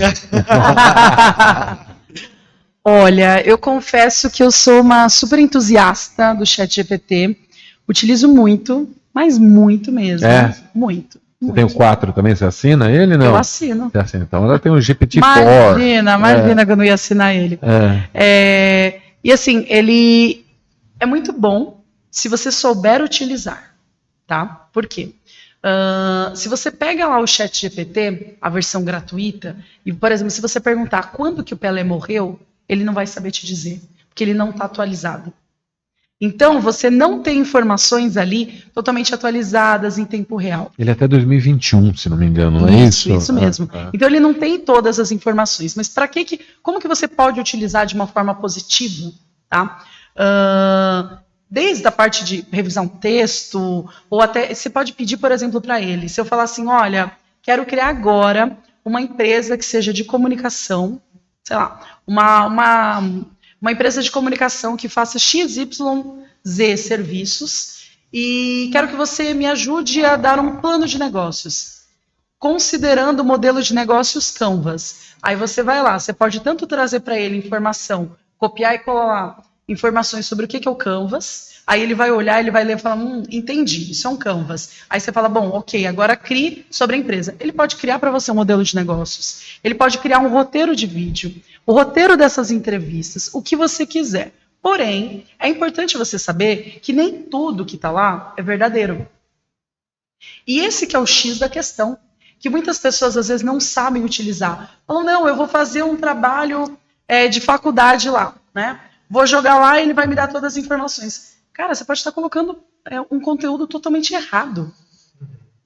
Olha, eu confesso que eu sou uma super entusiasta do ChatGPT. Utilizo muito, mas muito mesmo. Muito. Você tem o 4 também? Você assina ele? Não? Eu assino. Você assina. Então ela tem o GPT-4. Imagina que eu não ia assinar ele. E assim, ele é muito bom se você souber utilizar, tá? Por quê? Se você pega lá o ChatGPT, a versão gratuita, e, por exemplo, se você perguntar quando que o Pelé morreu, ele não vai saber te dizer, porque ele não está atualizado. Então, você não tem informações ali totalmente atualizadas em tempo real. Ele é até 2021, se não me engano, não é isso? Isso mesmo. Então, ele não tem todas as informações. Mas como que você pode utilizar de uma forma positiva, tá? Desde a parte de revisar um texto, ou até, você pode pedir, por exemplo, para ele, se eu falar assim, olha, quero criar agora uma empresa que seja de comunicação, sei lá, uma empresa de comunicação que faça XYZ serviços, e quero que você me ajude a dar um plano de negócios. considerando o modelo de negócios Canvas. Aí você vai lá, você pode tanto trazer para ele informação, copiar e colar informações sobre o que é o Canvas, aí ele vai olhar, ele vai ler e falar, entendi, isso é um Canvas. Aí você fala, bom, ok, agora crie sobre a empresa. Ele pode criar para você um modelo de negócios, ele pode criar um roteiro de vídeo, o roteiro dessas entrevistas, o que você quiser. Porém, é importante você saber que nem tudo que está lá é verdadeiro. E esse que é o X da questão, que muitas pessoas às vezes não sabem utilizar. Falam, não, eu vou fazer um trabalho de faculdade lá, né? Vou jogar lá e ele vai me dar todas as informações. Cara, você pode estar colocando um conteúdo totalmente errado,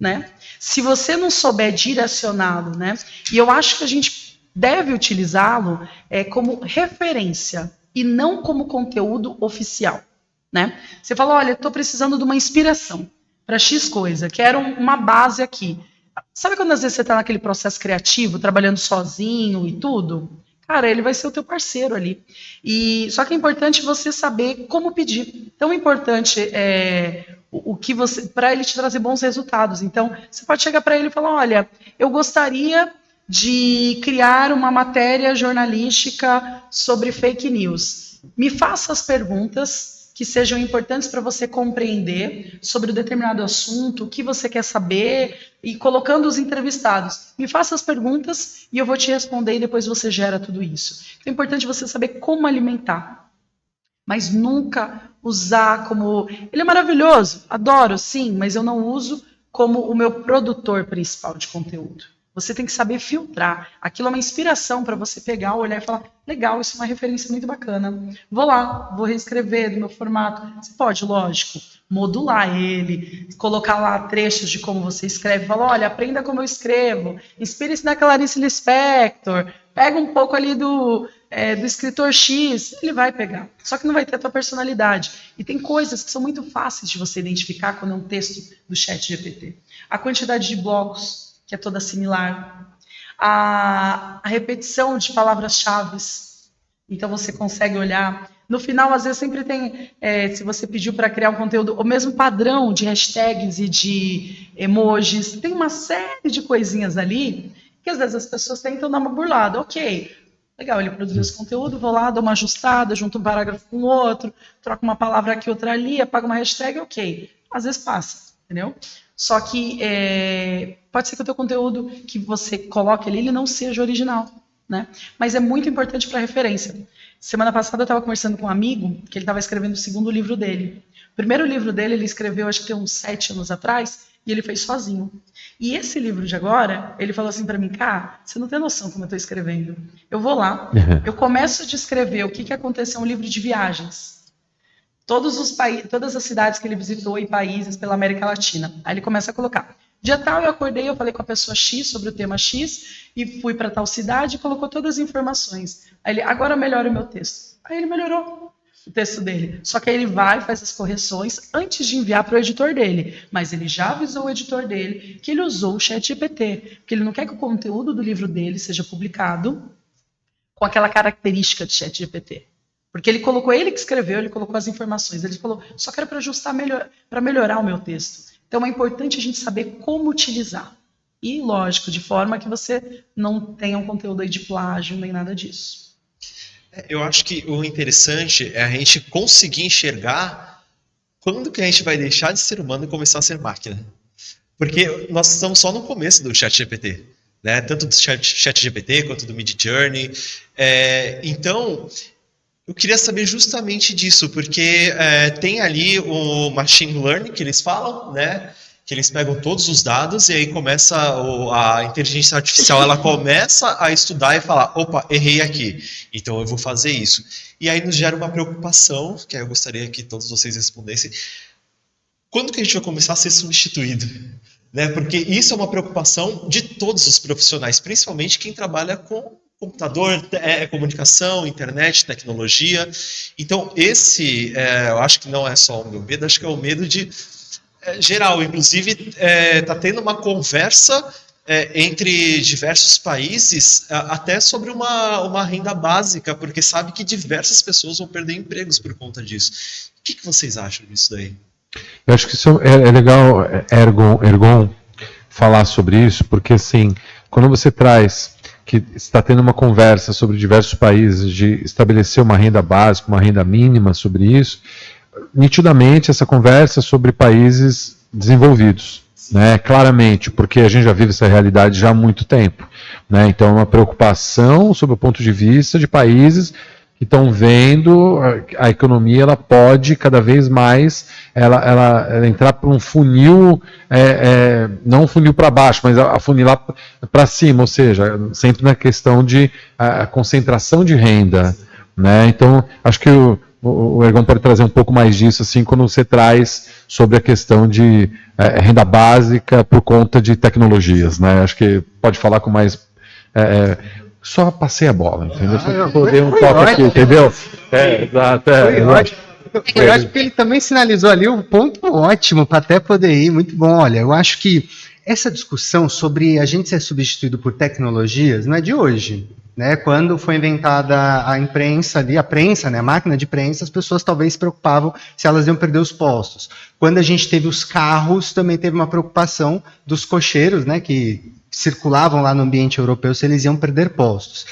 né? Se você não souber direcioná-lo, né? E eu acho que a gente deve utilizá-lo como referência e não como conteúdo oficial, né? Você fala, olha, estou precisando de uma inspiração para X coisa, quero uma base aqui. Sabe quando às vezes você está naquele processo criativo, trabalhando sozinho e tudo? Cara, ele vai ser o teu parceiro ali. Só que é importante você saber como pedir. Tão importante o que você, para ele te trazer bons resultados. Então, você pode chegar para ele e falar, olha, eu gostaria de criar uma matéria jornalística sobre fake news. Me faça as perguntas que sejam importantes para você compreender sobre o determinado assunto, o que você quer saber, e colocando os entrevistados. Me faça as perguntas e eu vou te responder e depois você gera tudo isso. Então é importante você saber como alimentar, mas nunca usar como... Ele é maravilhoso, adoro, sim, mas eu não uso como o meu produtor principal de conteúdo. Você tem que saber filtrar. Aquilo é uma inspiração para você pegar, olhar e falar, legal, isso é uma referência muito bacana. Vou lá, vou reescrever do meu formato. Você pode, lógico, modular ele, colocar lá trechos de como você escreve. Fala, olha, aprenda como eu escrevo. Inspire-se na Clarice Lispector. Pega um pouco ali do escritor X. Ele vai pegar. Só que não vai ter a tua personalidade. E tem coisas que são muito fáceis de você identificar quando é um texto do ChatGPT. A quantidade de blocos, que é toda similar, a repetição de palavras-chave, então você consegue olhar, no final às vezes sempre tem, se você pediu para criar um conteúdo, o mesmo padrão de hashtags e de emojis, tem uma série de coisinhas ali, que às vezes as pessoas tentam dar uma burlada, ok, legal, ele produziu esse conteúdo, vou lá, dou uma ajustada, junto um parágrafo com o outro, troco uma palavra aqui, outra ali, apago uma hashtag, ok, às vezes passa, entendeu? Só que pode ser que o teu conteúdo que você coloque ali, ele não seja original, né? Mas é muito importante para referência. Semana passada eu estava conversando com um amigo, que ele estava escrevendo o segundo livro dele. O primeiro livro dele, ele escreveu, acho que tem uns 7 anos atrás, e ele fez sozinho. E esse livro de agora, ele falou assim para mim, cara, você não tem noção como eu estou escrevendo. Eu vou lá, eu começo a descrever o que aconteceu, um livro de viagens. Todas as cidades que ele visitou e países pela América Latina. Aí ele começa a colocar. Dia tal eu acordei, eu falei com a pessoa X sobre o tema X e fui para tal cidade e colocou todas as informações. Aí ele, agora melhora o meu texto. Aí ele melhorou o texto dele. Só que aí ele vai, faz as correções antes de enviar para o editor dele. Mas ele já avisou o editor dele que ele usou o ChatGPT. Porque ele não quer que o conteúdo do livro dele seja publicado com aquela característica de ChatGPT. Porque ele que escreveu, ele colocou as informações. Ele falou, só quero para ajustar, para melhorar o meu texto. Então é importante a gente saber como utilizar. E, lógico, de forma que você não tenha um conteúdo aí de plágio, nem nada disso. Eu acho que o interessante é a gente conseguir enxergar quando que a gente vai deixar de ser humano e começar a ser máquina. Porque nós estamos só no começo do ChatGPT. Né? Tanto do ChatGPT quanto do Midjourney. Então... eu queria saber justamente disso, porque tem ali o machine learning que eles falam, né? Que eles pegam todos os dados e aí começa a inteligência artificial, ela começa a estudar e falar, opa, errei aqui, então eu vou fazer isso. E aí nos gera uma preocupação, que eu gostaria que todos vocês respondessem, quando que a gente vai começar a ser substituído? Né? Porque isso é uma preocupação de todos os profissionais, principalmente quem trabalha com computador, comunicação, internet, tecnologia. Então, eu acho que não é só o meu medo, acho que é o medo de geral. Inclusive, está tendo uma conversa entre diversos países, até sobre uma renda básica, porque sabe que diversas pessoas vão perder empregos por conta disso. O que vocês acham disso daí? Eu acho que isso é legal, Ergon, falar sobre isso, porque assim, quando você traz que está tendo uma conversa sobre diversos países de estabelecer uma renda básica, uma renda mínima sobre isso, nitidamente essa conversa é sobre países desenvolvidos, né, claramente, porque a gente já vive essa realidade já há muito tempo, né, então é uma preocupação sob o ponto de vista de países que estão vendo a economia, ela pode cada vez mais ela entrar por um funil, não um funil para baixo, mas afunilar para cima, ou seja, sempre na questão de a concentração de renda, né? Então, acho que o Ergon pode trazer um pouco mais disso, assim, quando você traz sobre a questão de renda básica por conta de tecnologias, né? Acho que pode falar com mais... só passei a bola, entendeu? Só dei um toque aqui, entendeu? Exato. Eu acho que ele também sinalizou ali um ponto ótimo para até poder ir, muito bom. Olha, eu acho que essa discussão sobre a gente ser substituído por tecnologias não é de hoje, né? Quando foi inventada a imprensa ali, a prensa, né, a máquina de prensa, as pessoas talvez se preocupavam se elas iam perder os postos. Quando a gente teve os carros, também teve uma preocupação dos cocheiros, né, que circulavam lá no ambiente europeu, se eles iam perder postos.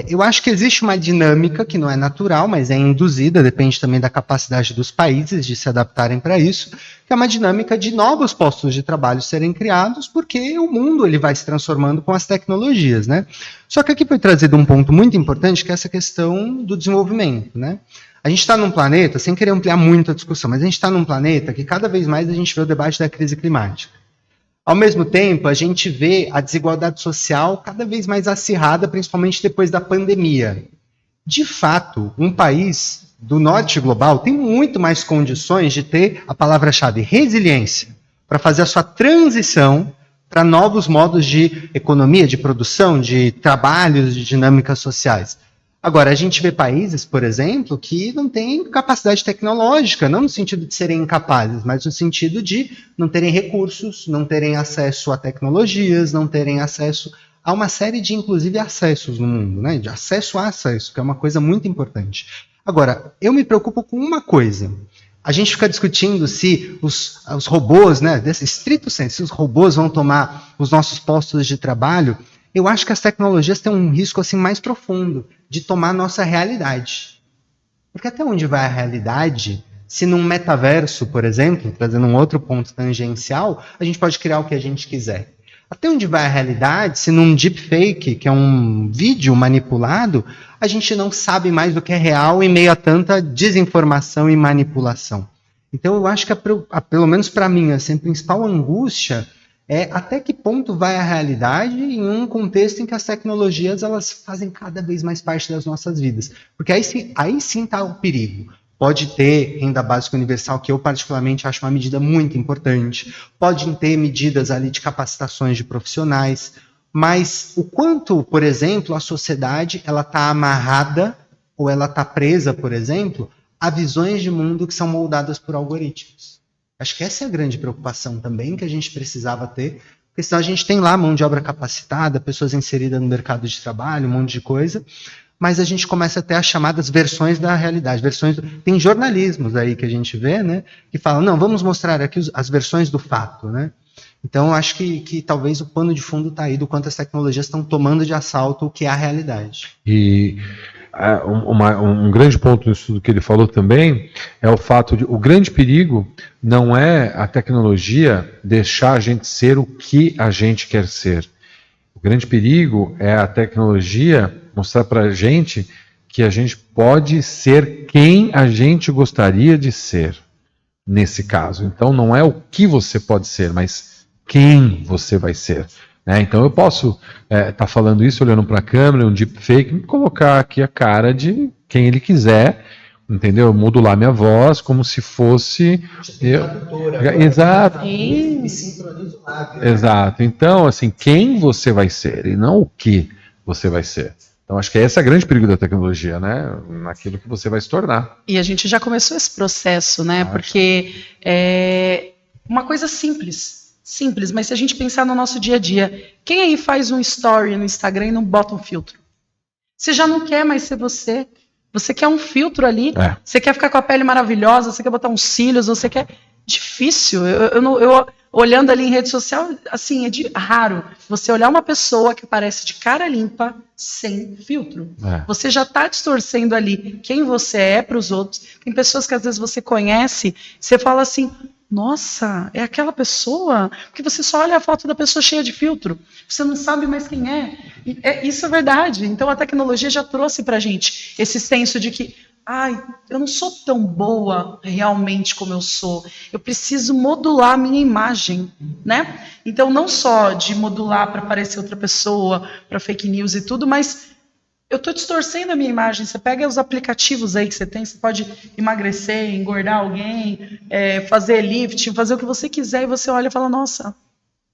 Eu acho que existe uma dinâmica que não é natural, mas é induzida, depende também da capacidade dos países de se adaptarem para isso, que é uma dinâmica de novos postos de trabalho serem criados, porque o mundo ele vai se transformando com as tecnologias, né? Só que aqui foi trazido um ponto muito importante, que é essa questão do desenvolvimento, né? A gente está num planeta, sem querer ampliar muito a discussão, mas a gente está num planeta que cada vez mais a gente vê o debate da crise climática. Ao mesmo tempo, a gente vê a desigualdade social cada vez mais acirrada, principalmente depois da pandemia. De fato, um país do norte global tem muito mais condições de ter a palavra-chave resiliência para fazer a sua transição para novos modos de economia, de produção, de trabalhos, de dinâmicas sociais. Agora, a gente vê países, por exemplo, que não têm capacidade tecnológica, não no sentido de serem incapazes, mas no sentido de não terem recursos, não terem acesso a tecnologias, não terem acesso a uma série de, inclusive, acessos no mundo, né? De acesso a acesso, que é uma coisa muito importante. Agora, eu me preocupo com uma coisa. A gente fica discutindo se os robôs, né, desse estrito senso, se os robôs vão tomar os nossos postos de trabalho. Eu acho que as tecnologias têm um risco assim mais profundo de tomar a nossa realidade. Porque até onde vai a realidade, se num metaverso, por exemplo, trazendo um outro ponto tangencial, a gente pode criar o que a gente quiser. Até onde vai a realidade, se num deepfake, que é um vídeo manipulado, a gente não sabe mais do que é real em meio a tanta desinformação e manipulação. Então eu acho que, pelo menos para mim, assim, a principal angústia é até que ponto vai a realidade em um contexto em que as tecnologias elas fazem cada vez mais parte das nossas vidas. Porque aí sim está o perigo. Pode ter renda básica universal, que eu particularmente acho uma medida muito importante. Pode ter medidas ali de capacitações de profissionais. Mas o quanto, por exemplo, a sociedade ela está amarrada ou ela está presa, por exemplo, a visões de mundo que são moldadas por algoritmos. Acho que essa é a grande preocupação também que a gente precisava ter, porque senão a gente tem lá mão de obra capacitada, pessoas inseridas no mercado de trabalho, um monte de coisa, mas a gente começa a ter as chamadas versões da realidade. Tem jornalismos aí que a gente vê, né, que falam, não, vamos mostrar aqui as versões do fato, né? Então, acho que talvez o pano de fundo está aí do quanto as tecnologias estão tomando de assalto o que é a realidade. E um grande ponto nisso tudo que ele falou também é o fato de o grande perigo não é a tecnologia deixar a gente ser o que a gente quer ser. O grande perigo é a tecnologia mostrar para a gente que a gente pode ser quem a gente gostaria de ser nesse caso. Então não é o que você pode ser, mas quem você vai ser. Então eu posso estar falando isso olhando para a câmera, um deepfake, me colocar aqui a cara de quem ele quiser, entendeu? Eu modular minha voz como se fosse... Exato. Exato. Então, assim, quem você vai ser e não o que você vai ser. Então acho que esse é o grande perigo da tecnologia, né? Naquilo que você vai se tornar. E a gente já começou esse processo, né? Porque é uma coisa simples, mas se a gente pensar no nosso dia a dia, quem aí faz um story no Instagram e não bota um filtro? Você já não quer mais ser você. Você quer um filtro ali, você quer ficar com a pele maravilhosa, você quer botar uns cílios, você quer... difícil. Eu olhando ali em rede social, assim, raro você olhar uma pessoa que parece de cara limpa, sem filtro. Você já está distorcendo ali quem você é para os outros. Tem pessoas que às vezes você conhece, você fala assim, nossa, é aquela pessoa? Porque você só olha a foto da pessoa cheia de filtro. Você não sabe mais quem é. Isso é verdade. Então a tecnologia já trouxe para a gente esse senso de que eu não sou tão boa realmente como eu sou. Eu preciso modular a minha imagem, né? Então, não só de modular para parecer outra pessoa, para fake news e tudo, mas eu estou distorcendo a minha imagem. Você pega os aplicativos aí que você tem, você pode emagrecer, engordar alguém, fazer lifting, fazer o que você quiser, e você olha e fala, nossa,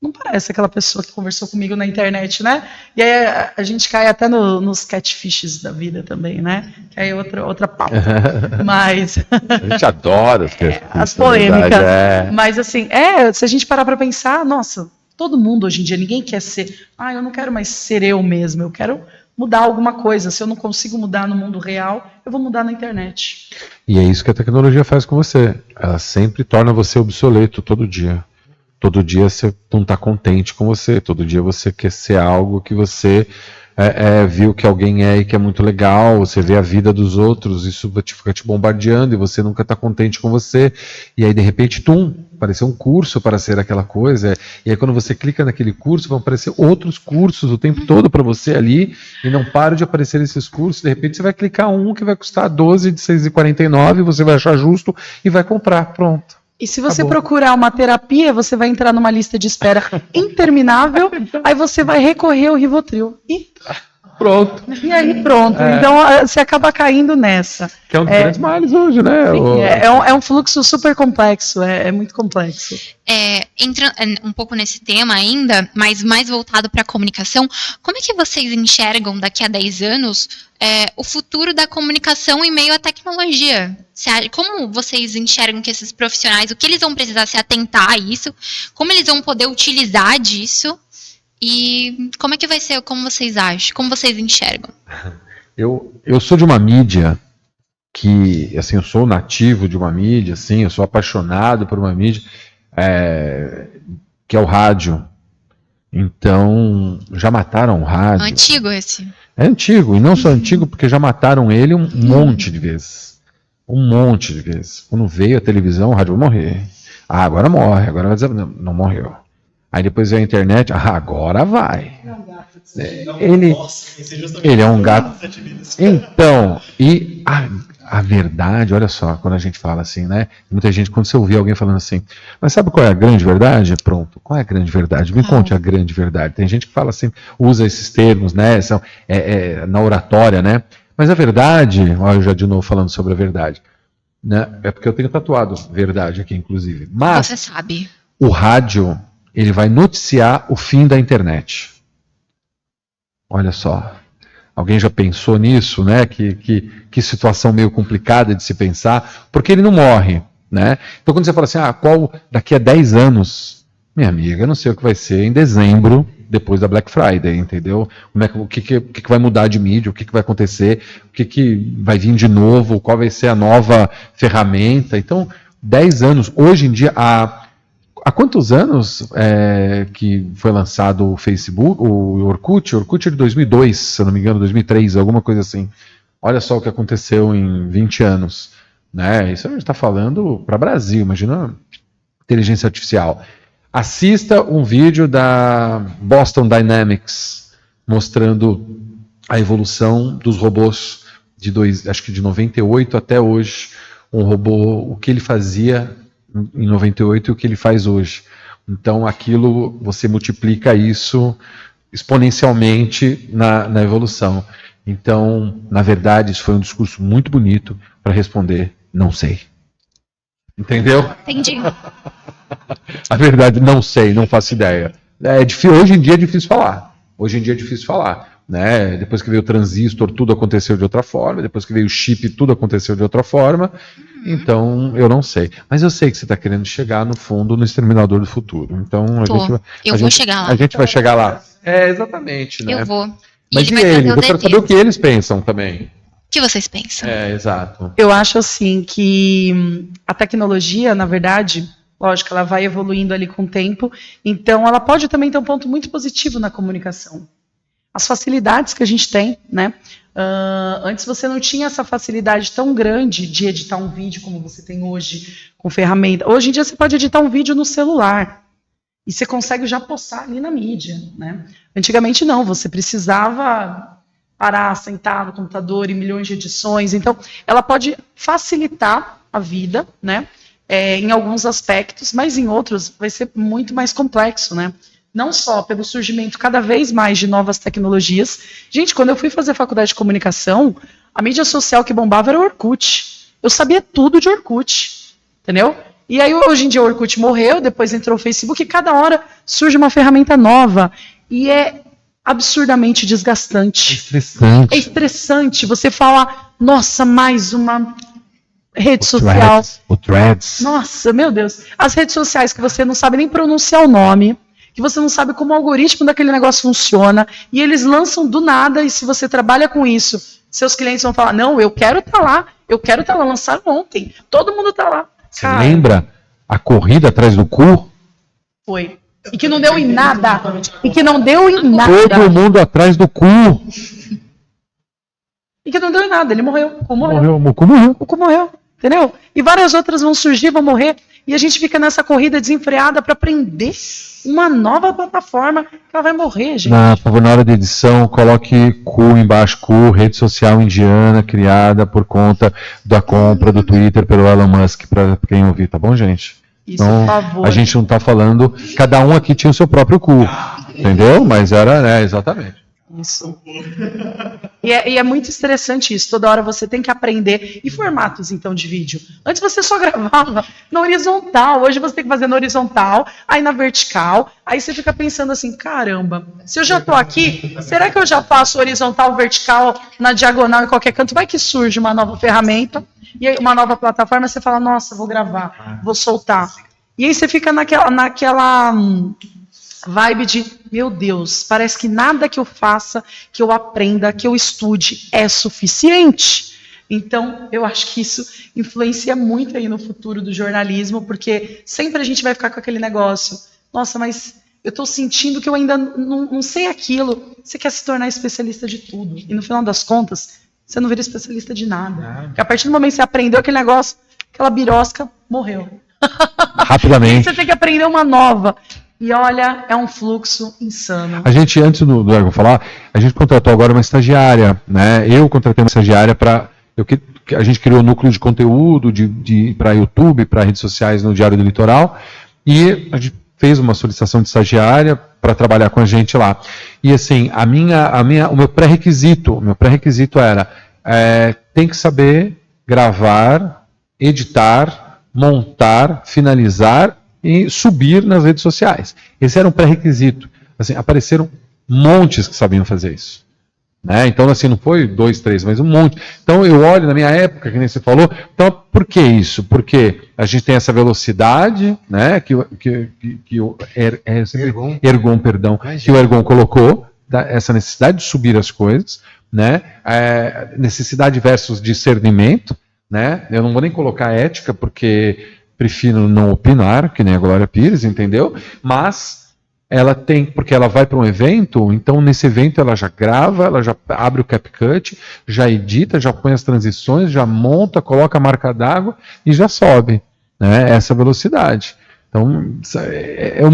não parece aquela pessoa que conversou comigo na internet, né? E aí a gente cai até nos catfishes da vida também, né? Que aí é outra pauta. Mas... A gente adora as polêmicas. Mas assim, se a gente parar para pensar, nossa, todo mundo hoje em dia, ninguém quer ser... eu não quero mais ser eu mesmo, eu quero mudar alguma coisa. Se eu não consigo mudar no mundo real, eu vou mudar na internet. E é isso que a tecnologia faz com você. Ela sempre torna você obsoleto todo dia. Todo dia você não está contente com você, todo dia você quer ser algo que você viu que alguém é e que é muito legal, você vê a vida dos outros, isso fica te bombardeando e você nunca está contente com você, e aí de repente, apareceu um curso para ser aquela coisa, e aí quando você clica naquele curso, vão aparecer outros cursos o tempo todo para você ali, e não param de aparecer esses cursos, de repente você vai clicar que vai custar 12 de R$6,49, você vai achar justo e vai comprar, pronto. E se você procurar uma terapia, você vai entrar numa lista de espera interminável, aí você vai recorrer ao Rivotril. Pronto. E aí pronto. Então você acaba caindo nessa. Que é um dos grandes males hoje, né? Sim, é um fluxo super complexo, é muito complexo. Entra um pouco nesse tema ainda, mas mais voltado para a comunicação, como é que vocês enxergam daqui a 10 anos o futuro da comunicação em meio à tecnologia? Como vocês enxergam que esses profissionais, o que eles vão precisar se atentar a isso, como eles vão poder utilizar disso, e como é que vai ser, como vocês acham, como vocês enxergam? Eu sou de uma mídia que, assim, eu sou nativo de uma mídia, assim, eu sou apaixonado por uma mídia, que é o rádio. Então, já mataram o rádio. Antigo esse. É antigo, e não só antigo, porque já mataram ele um monte de vezes. Um monte de vezes. Quando veio a televisão, o rádio vai morrer. Agora morre, agora vai dizer, não morreu. Aí depois veio a internet, agora vai. Ele é um gato. Então, e a verdade, olha só, quando a gente fala assim, né? Muita gente, quando você ouvir alguém falando assim, mas sabe qual é a grande verdade? Pronto, qual é a grande verdade? Me conte a grande verdade. Tem gente que fala assim, usa esses termos, né? Na oratória, né? Mas a verdade, olha, eu já de novo falando sobre a verdade, né? É porque eu tenho tatuado verdade aqui, inclusive. Mas você sabe. O rádio, ele vai noticiar o fim da internet. Olha só. Alguém já pensou nisso, né? Que situação meio complicada de se pensar, porque ele não morre, né? Então quando você fala assim, qual daqui a 10 anos, minha amiga, eu não sei o que vai ser em dezembro, depois da Black Friday, entendeu? O que vai mudar de mídia, o que vai acontecer, o que vai vir de novo, qual vai ser a nova ferramenta. Então, 10 anos, hoje em dia, há quantos anos que foi lançado o Facebook, o Orkut? O Orkut é de 2002, se eu não me engano, 2003, alguma coisa assim. Olha só o que aconteceu em 20 anos. Né? Isso a gente está falando para o Brasil, imagina inteligência artificial. Assista um vídeo da Boston Dynamics mostrando a evolução dos robôs acho que de 98 até hoje. Um robô, o que ele fazia em 98 e o que ele faz hoje. Então aquilo, você multiplica isso exponencialmente na evolução. Então, na verdade, isso foi um discurso muito bonito para responder, não sei. Entendeu? Entendi. A verdade, não sei, não faço ideia. Hoje em dia é difícil falar. Hoje em dia é difícil falar. Né? Depois que veio o transistor, tudo aconteceu de outra forma. Depois que veio o chip, tudo aconteceu de outra forma. Então, eu não sei. Mas eu sei que você está querendo chegar, no fundo, no Exterminador do Futuro. Então, eu vou chegar lá. A gente vai chegar lá. Exatamente. Né? Eu vou. Mas e eles? Eu quero saber o que eles pensam também. O que vocês pensam? Exato. Eu acho assim que a tecnologia, na verdade, Lógico, ela vai evoluindo ali com o tempo. Então, ela pode também ter um ponto muito positivo na comunicação. As facilidades que a gente tem, né? Antes você não tinha essa facilidade tão grande de editar um vídeo como você tem hoje com ferramenta. Hoje em dia você pode editar um vídeo no celular e você consegue já postar ali na mídia, né? Antigamente não, você precisava parar, sentar no computador e milhões de edições. Então, ela pode facilitar a vida, né? Em alguns aspectos, mas em outros vai ser muito mais complexo, né? Não só pelo surgimento cada vez mais de novas tecnologias. Gente, quando eu fui fazer faculdade de comunicação, a mídia social que bombava era o Orkut. Eu sabia tudo de Orkut, entendeu? E aí, hoje em dia, o Orkut morreu, depois entrou o Facebook, e cada hora surge uma ferramenta nova. E é absurdamente desgastante. É estressante. É estressante. Você fala, nossa, mais uma rede social. O Threads. Nossa, meu Deus. As redes sociais que você não sabe nem pronunciar o nome, que você não sabe como o algoritmo daquele negócio funciona, e eles lançam do nada, e se você trabalha com isso, seus clientes vão falar, não, eu quero estar lá, lançaram ontem, todo mundo está lá. Você lembra a corrida atrás do cu? Foi. E que não deu em nada. Todo mundo atrás do cu. E que não deu em nada, ele morreu. O cu morreu. Entendeu? E várias outras vão surgir, vão morrer, e a gente fica nessa corrida desenfreada para aprender uma nova plataforma que ela vai morrer, gente. Por favor, na hora de edição, coloque cu embaixo, rede social indiana criada por conta da compra do Twitter pelo Elon Musk, para quem ouvir, tá bom, gente? Isso, então, por favor. A gente não tá falando, cada um aqui tinha o seu próprio cu, entendeu? Mas era, né, exatamente. Isso. E é muito estressante isso. Toda hora você tem que aprender. E formatos, então, de vídeo? Antes você só gravava na horizontal. Hoje você tem que fazer na horizontal, aí na vertical. Aí você fica pensando assim, caramba, se eu já tô aqui, será que eu já faço horizontal, vertical, na diagonal, em qualquer canto? Vai que surge uma nova ferramenta e aí uma nova plataforma, você fala, nossa, vou gravar, vou soltar. E aí você fica naquela vibe de, meu Deus, parece que nada que eu faça, que eu aprenda, que eu estude é suficiente. Então, eu acho que isso influencia muito aí no futuro do jornalismo, porque sempre a gente vai ficar com aquele negócio, nossa, mas eu estou sentindo que eu ainda não sei aquilo. Você quer se tornar especialista de tudo. E no final das contas, você não vira especialista de nada. Porque a partir do momento que você aprendeu aquele negócio, aquela birosca morreu. Rapidamente. Você tem que aprender uma nova. E olha, é um fluxo insano. A gente, antes do Ergo falar, a gente contratou agora uma estagiária, né? Eu contratei uma estagiária para... A gente criou um núcleo de conteúdo para YouTube, para redes sociais no Diário do Litoral, e a gente fez uma solicitação de estagiária para trabalhar com a gente lá. E assim, o meu pré-requisito era tem que saber gravar, editar, montar, finalizar e subir nas redes sociais. Esse era um pré-requisito. Assim, apareceram montes que sabiam fazer isso. Né? Então, assim, não foi 2, 3, mas um monte. Então, eu olho na minha época, que nem você falou, então, por que isso? Porque a gente tem essa velocidade, né, que o Ergon colocou, essa necessidade de subir as coisas, né, necessidade versus discernimento, né, eu não vou nem colocar ética, porque prefiro não opinar, que nem a Glória Pires, entendeu? Mas ela tem, porque ela vai para um evento, então nesse evento ela já grava, ela já abre o CapCut, já edita, já põe as transições, já monta, coloca a marca d'água e já sobe, né? Essa velocidade. Então é o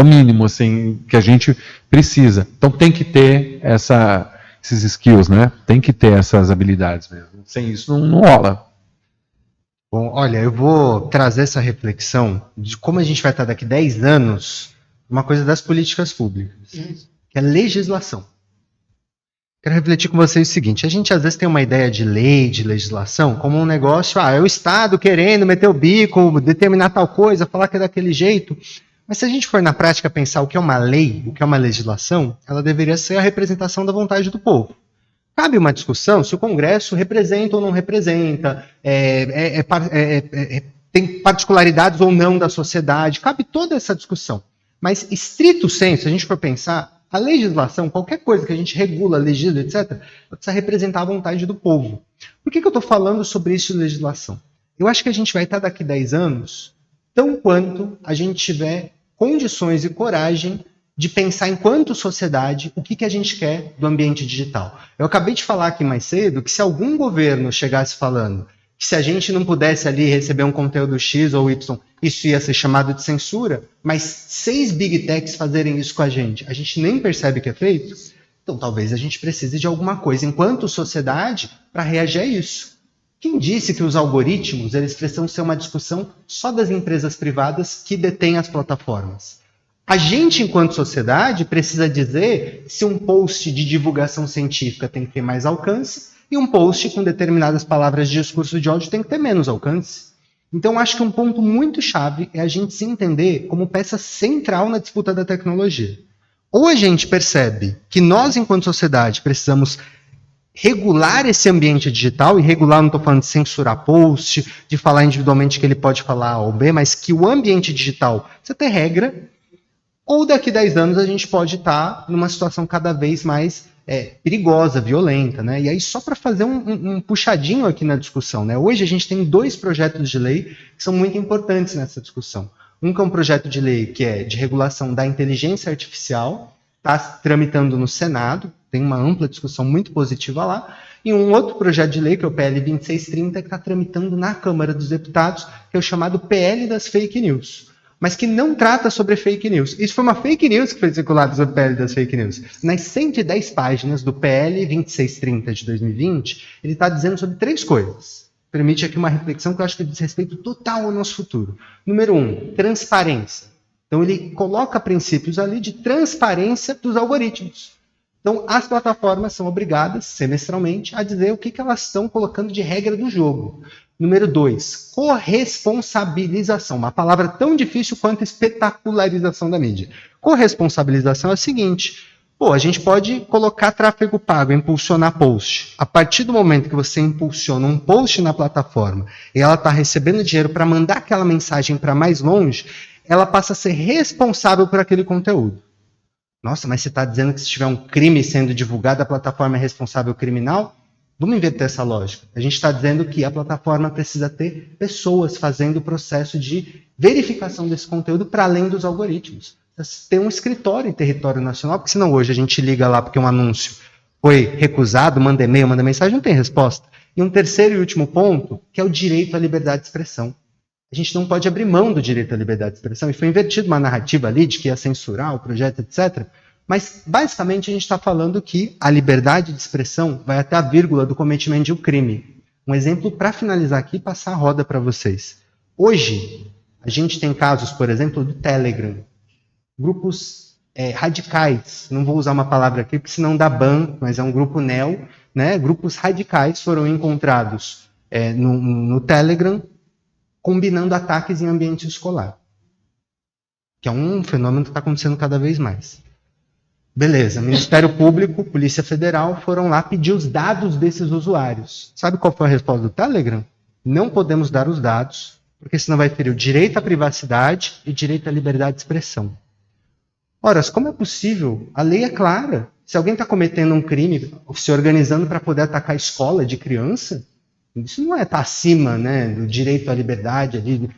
mínimo assim que a gente precisa. Então tem que ter esses skills, né? Tem que ter essas habilidades mesmo. Sem isso não rola. Bom, olha, eu vou trazer essa reflexão de como a gente vai estar daqui 10 anos, uma coisa das políticas públicas, que é legislação. Quero refletir com vocês o seguinte, a gente às vezes tem uma ideia de lei, de legislação, como um negócio, é o Estado querendo meter o bico, determinar tal coisa, falar que é daquele jeito, mas se a gente for na prática pensar o que é uma lei, o que é uma legislação, ela deveria ser a representação da vontade do povo. Cabe uma discussão se o Congresso representa ou não representa, tem particularidades ou não da sociedade, cabe toda essa discussão. Mas, estrito senso, se a gente for pensar, a legislação, qualquer coisa que a gente regula, legisla, etc., ela precisa representar a vontade do povo. Por que eu estou falando sobre isso de legislação? Eu acho que a gente vai estar daqui 10 anos tão quanto a gente tiver condições e coragem de pensar enquanto sociedade o que a gente quer do ambiente digital. Eu acabei de falar aqui mais cedo que se algum governo chegasse falando que se a gente não pudesse ali receber um conteúdo X ou Y, isso ia ser chamado de censura, mas 6 Big Techs fazerem isso com a gente nem percebe que é feito, então talvez a gente precise de alguma coisa enquanto sociedade para reagir a isso. Quem disse que os algoritmos eles precisam ser uma discussão só das empresas privadas que detêm as plataformas? A gente, enquanto sociedade, precisa dizer se um post de divulgação científica tem que ter mais alcance e um post com determinadas palavras de discurso de ódio tem que ter menos alcance. Então, acho que um ponto muito chave é a gente se entender como peça central na disputa da tecnologia. Ou a gente percebe que nós, enquanto sociedade, precisamos regular esse ambiente digital, e regular não estou falando de censurar post, de falar individualmente que ele pode falar A ou B, mas que o ambiente digital precisa ter regra, ou daqui a 10 anos a gente pode estar numa situação cada vez mais perigosa, violenta, né? E aí só para fazer um puxadinho aqui na discussão, né? Hoje a gente tem 2 projetos de lei que são muito importantes nessa discussão. Um que é um projeto de lei que é de regulação da inteligência artificial, está tramitando no Senado, tem uma ampla discussão muito positiva lá, e um outro projeto de lei, que é o PL 2630, que está tramitando na Câmara dos Deputados, que é o chamado PL das Fake News, mas que não trata sobre fake news. Isso foi uma fake news que foi circulada sobre o PL das fake news. Nas 110 páginas do PL 2630 de 2020, ele está dizendo sobre 3 coisas. Permite aqui uma reflexão que eu acho que diz respeito total ao nosso futuro. Número 1, transparência. Então ele coloca princípios ali de transparência dos algoritmos. Então as plataformas são obrigadas, semestralmente, a dizer o que elas estão colocando de regra do jogo. Número 2, corresponsabilização. Uma palavra tão difícil quanto espetacularização da mídia. Corresponsabilização é o seguinte: a gente pode colocar tráfego pago, impulsionar post. A partir do momento que você impulsiona um post na plataforma e ela está recebendo dinheiro para mandar aquela mensagem para mais longe, ela passa a ser responsável por aquele conteúdo. Nossa, mas você está dizendo que se tiver um crime sendo divulgado, a plataforma é responsável criminal? Vamos inverter essa lógica. A gente está dizendo que a plataforma precisa ter pessoas fazendo o processo de verificação desse conteúdo para além dos algoritmos. Tem um escritório em território nacional, porque senão hoje a gente liga lá porque um anúncio foi recusado, manda e-mail, manda mensagem, não tem resposta. E um terceiro e último ponto, que é o direito à liberdade de expressão. A gente não pode abrir mão do direito à liberdade de expressão, e foi invertida uma narrativa ali de que ia censurar o projeto, etc., mas, basicamente, a gente está falando que a liberdade de expressão vai até a vírgula do cometimento de um crime. Um exemplo para finalizar aqui e passar a roda para vocês. Hoje, a gente tem casos, por exemplo, do Telegram. Grupos radicais, não vou usar uma palavra aqui, porque senão dá ban, mas é um grupo neo, né? Grupos radicais foram encontrados no Telegram, combinando ataques em ambiente escolar. Que é um fenômeno que está acontecendo cada vez mais. Beleza, Ministério Público, Polícia Federal foram lá pedir os dados desses usuários. Sabe qual foi a resposta do Telegram? Não podemos dar os dados, porque senão vai ferir o direito à privacidade e direito à liberdade de expressão. Ora, como é possível? A lei é clara. Se alguém está cometendo um crime, se organizando para poder atacar a escola de criança, isso não é estar acima, né, do direito à liberdade. Ali.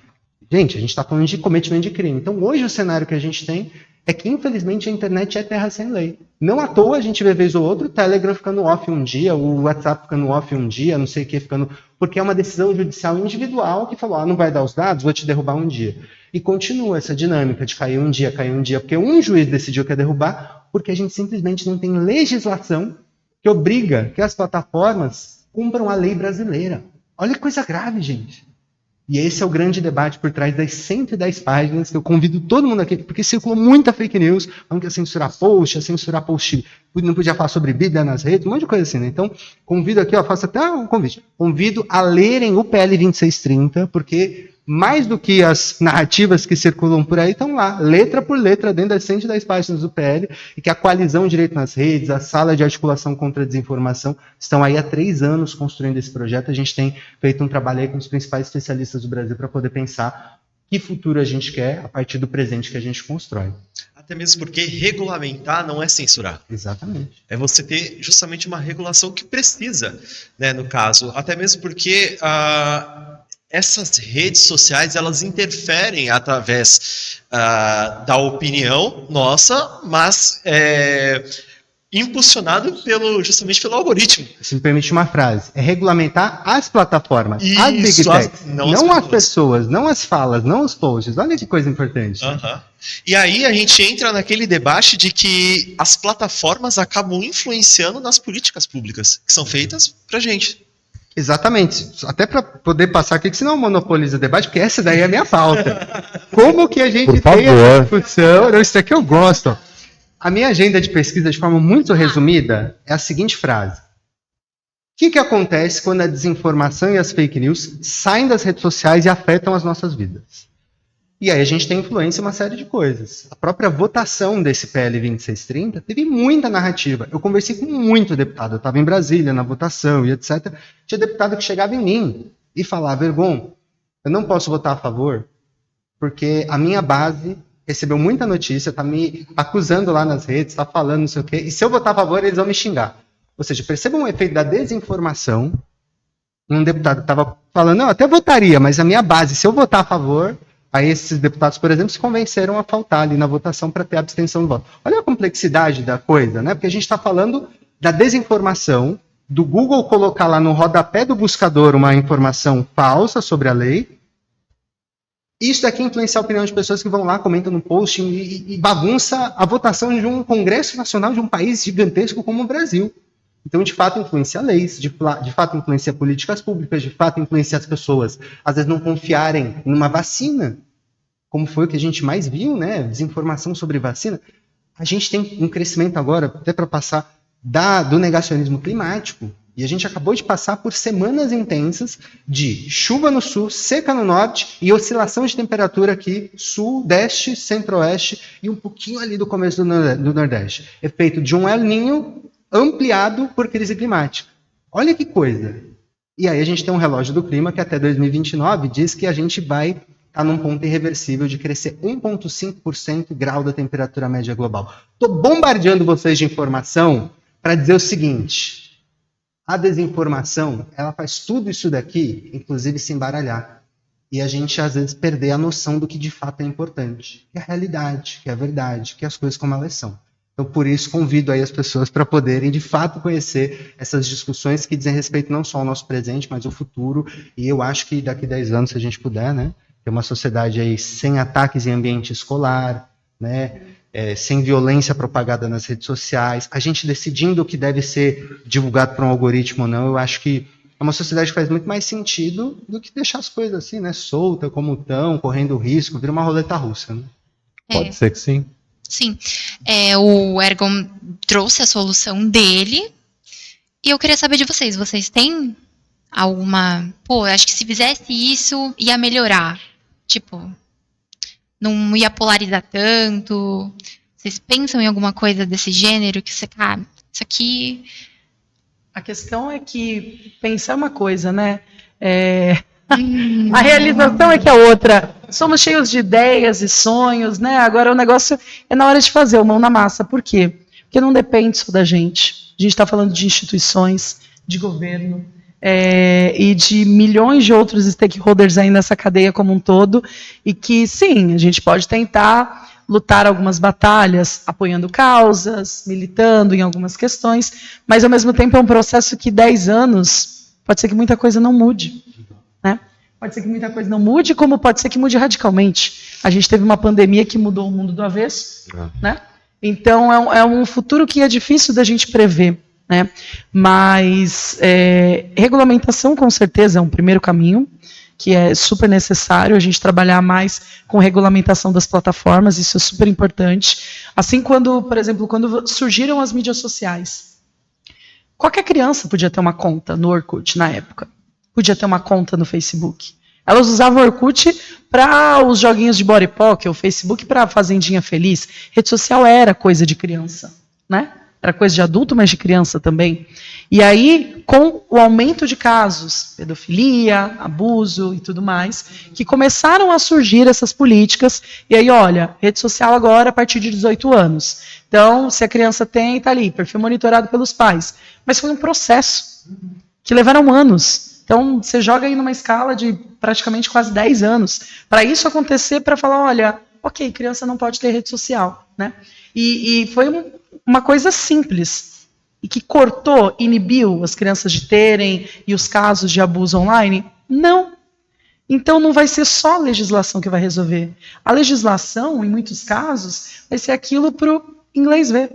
Gente, a gente está falando de cometimento de crime. Então, hoje o cenário que a gente tem é que, infelizmente, a internet é terra sem lei. Não à toa a gente vê vez ou outra o Telegram ficando off um dia, o WhatsApp ficando off um dia, não sei o que ficando... Porque é uma decisão judicial individual que falou, não vai dar os dados, vou te derrubar um dia. E continua essa dinâmica de cair um dia, porque um juiz decidiu que ia derrubar, porque a gente simplesmente não tem legislação que obriga que as plataformas cumpram a lei brasileira. Olha que coisa grave, gente. E esse é o grande debate por trás das 110 páginas que eu convido todo mundo aqui, porque circulou muita fake news, falando que ia censurar post, não podia falar sobre Bíblia nas redes, um monte de coisa assim, né? Então, convido aqui, faço até um convite, convido a lerem o PL 2630, porque mais do que as narrativas que circulam por aí, estão lá, letra por letra, dentro das 110 páginas do PL, e que a coalizão Direito nas Redes, a Sala de Articulação contra a Desinformação, estão aí há 3 anos construindo esse projeto. A gente tem feito um trabalho aí com os principais especialistas do Brasil para poder pensar que futuro a gente quer a partir do presente que a gente constrói. Até mesmo porque regulamentar não é censurar. Exatamente. É você ter justamente uma regulação que precisa, né, no caso. Até mesmo porque essas redes sociais, elas interferem através da opinião nossa, mas impulsionado justamente pelo algoritmo. Se me permite uma frase, é regulamentar as plataformas, Isso, as big techs, não as as pessoas, não as falas, não os posts. Olha que coisa importante. Uhum. E aí a gente entra naquele debate de que as plataformas acabam influenciando nas políticas públicas que são feitas pra gente. Exatamente. Até para poder passar aqui, que senão monopoliza o debate, porque essa daí é a minha pauta. Como que a gente tem essa discussão? Não, isso aqui eu gosto. A minha agenda de pesquisa, de forma muito resumida, é a seguinte frase. O que acontece quando a desinformação e as fake news saem das redes sociais e afetam as nossas vidas? E aí a gente tem influência em uma série de coisas. A própria votação desse PL 2630 teve muita narrativa. Eu conversei com muito deputado. Eu estava em Brasília, na votação e etc. Tinha deputado que chegava em mim e falava, Ergon, eu não posso votar a favor porque a minha base recebeu muita notícia, está me acusando lá nas redes, está falando não sei o quê, e se eu votar a favor, eles vão me xingar. Ou seja, percebam o efeito da desinformação. Um deputado estava falando, não, eu até votaria, mas a minha base, se eu votar a favor... Aí esses deputados, por exemplo, se convenceram a faltar ali na votação para ter abstenção do voto. Olha a complexidade da coisa, né? Porque a gente está falando da desinformação, do Google colocar lá no rodapé do buscador uma informação falsa sobre a lei. Isso daqui influencia a opinião de pessoas que vão lá, comentam no post e bagunça a votação de um Congresso Nacional de um país gigantesco como o Brasil. Então, de fato, influencia leis, de fato, influencia políticas públicas, de fato, influencia as pessoas, às vezes, não confiarem numa vacina, como foi o que a gente mais viu, né? Desinformação sobre vacina. A gente tem um crescimento agora, até para passar, do negacionismo climático. E a gente acabou de passar por semanas intensas de chuva no sul, seca no norte e oscilação de temperatura aqui, sudeste, centro-oeste e um pouquinho ali do começo do nordeste. Efeito de um El Niño ampliado por crise climática. Olha que coisa. E aí a gente tem um relógio do clima que até 2029 diz que a gente vai estar num ponto irreversível de crescer 1,5% grau da temperatura média global. Estou bombardeando vocês de informação para dizer o seguinte, a desinformação, ela faz tudo isso daqui, inclusive se embaralhar. E a gente, às vezes, perder a noção do que de fato é importante, que é a realidade, que é a verdade, que é as coisas como elas são. Então, por isso, convido aí as pessoas para poderem, de fato, conhecer essas discussões que dizem respeito não só ao nosso presente, mas ao futuro. E eu acho que daqui a 10 anos, se a gente puder, né, ter uma sociedade aí sem ataques em ambiente escolar, né, sem violência propagada nas redes sociais, a gente decidindo o que deve ser divulgado para um algoritmo ou não, eu acho que é uma sociedade que faz muito mais sentido do que deixar as coisas assim, né, solta, como estão, correndo risco, vira uma roleta russa. Né? Pode ser que sim. Sim, o Ergon trouxe a solução dele e eu queria saber de vocês. Vocês têm alguma... Pô, acho que se fizesse isso ia melhorar. Tipo, não ia polarizar tanto. Vocês pensam em alguma coisa desse gênero que você... Ah, isso aqui... A questão é que pensar uma coisa, né? A realização é que é outra. Somos cheios de ideias e sonhos, né? Agora o negócio é na hora de fazer, o mão na massa. Por quê? Porque não depende só da gente. A gente está falando de instituições, de governo, e de milhões de outros stakeholders aí nessa cadeia como um todo. E que, sim, a gente pode tentar lutar algumas batalhas, apoiando causas, militando em algumas questões, mas ao mesmo tempo é um processo que 10 anos pode ser que muita coisa não mude. Né? Pode ser que muita coisa não mude, como pode ser que mude radicalmente. A gente teve uma pandemia que mudou o mundo do avesso, né? Então é um futuro que é difícil da gente prever, né? Mas regulamentação com certeza é um primeiro caminho, que é super necessário a gente trabalhar mais com regulamentação das plataformas, isso é super importante. Assim, por exemplo, quando surgiram as mídias sociais, qualquer criança podia ter uma conta no Orkut na época. Podia ter uma conta no Facebook. Elas usavam o Orkut para os joguinhos de body pocket, o Facebook para a fazendinha feliz. Rede social era coisa de criança, né? Era coisa de adulto, mas de criança também. E aí, com o aumento de casos, pedofilia, abuso e tudo mais, que começaram a surgir essas políticas, e aí, olha, rede social agora a partir de 18 anos. Então, se a criança tem, está ali, perfil monitorado pelos pais. Mas foi um processo que levaram anos. Então, você joga aí numa escala de praticamente quase 10 anos. Para isso acontecer, para falar, olha, ok, criança não pode ter rede social, né? E foi uma coisa simples, e que cortou, inibiu as crianças de terem, e os casos de abuso online? Não. Então, não vai ser só a legislação que vai resolver. A legislação, em muitos casos, vai ser aquilo para o inglês ver,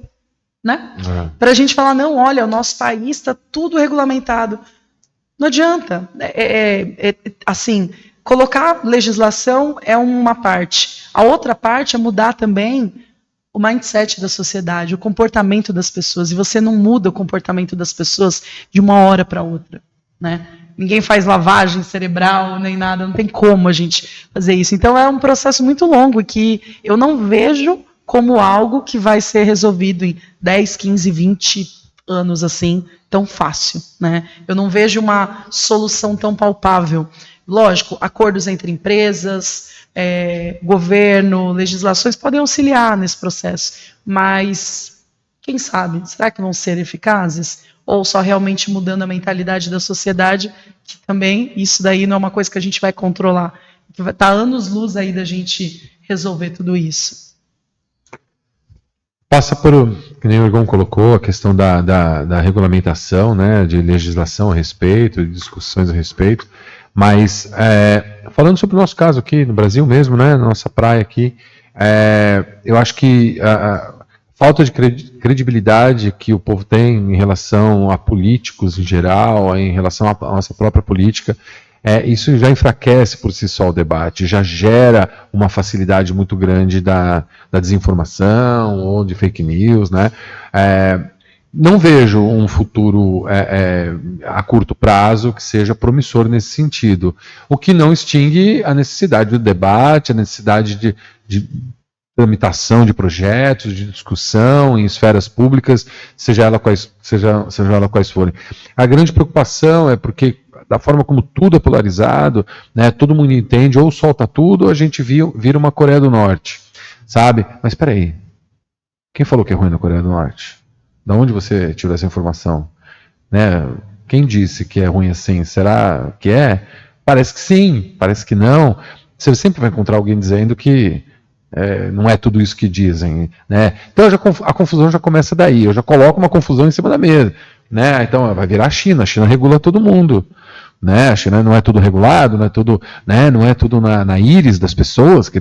né? Para a gente falar, não, olha, o nosso país está tudo regulamentado. Não adianta. Assim, colocar legislação é uma parte. A outra parte é mudar também o mindset da sociedade, o comportamento das pessoas. E você não muda o comportamento das pessoas de uma hora para outra, né? Ninguém faz lavagem cerebral nem nada, não tem como a gente fazer isso. Então é um processo muito longo que eu não vejo como algo que vai ser resolvido em 10, 15, 20 anos assim, tão fácil, né? Eu não vejo uma solução tão palpável. Lógico, acordos entre empresas, governo, legislações podem auxiliar nesse processo, mas quem sabe, será que vão ser eficazes? Ou só realmente mudando a mentalidade da sociedade, que também isso daí não é uma coisa que a gente vai controlar, que vai estar anos-luz aí da gente resolver tudo isso. Passa por, que nem o Egon colocou, a questão da regulamentação, né, de legislação a respeito, de discussões a respeito, mas falando sobre o nosso caso aqui no Brasil mesmo, né, nossa praia aqui, eu acho que a falta de credibilidade que o povo tem em relação a políticos em geral, em relação à nossa própria política, isso já enfraquece por si só o debate, já gera uma facilidade muito grande da desinformação ou de fake news, né? Não vejo um futuro a curto prazo que seja promissor nesse sentido, o que não extingue a necessidade do debate, a necessidade de tramitação de projetos, de discussão em esferas públicas, seja ela quais forem. A grande preocupação é porque da forma como tudo é polarizado, né, todo mundo entende, ou solta tudo, ou a gente vira uma Coreia do Norte, sabe? Mas espera aí, quem falou que é ruim na Coreia do Norte? Da onde você tirou essa informação? Né? Quem disse que é ruim assim? Será que é? Parece que sim, parece que não. Você sempre vai encontrar alguém dizendo que não é tudo isso que dizem, né? Então a confusão já começa daí, eu já coloco uma confusão em cima da mesa, né? Então vai virar a China regula todo mundo, né? A China não é tudo regulado, não é tudo, né? Não é tudo na íris das pessoas, que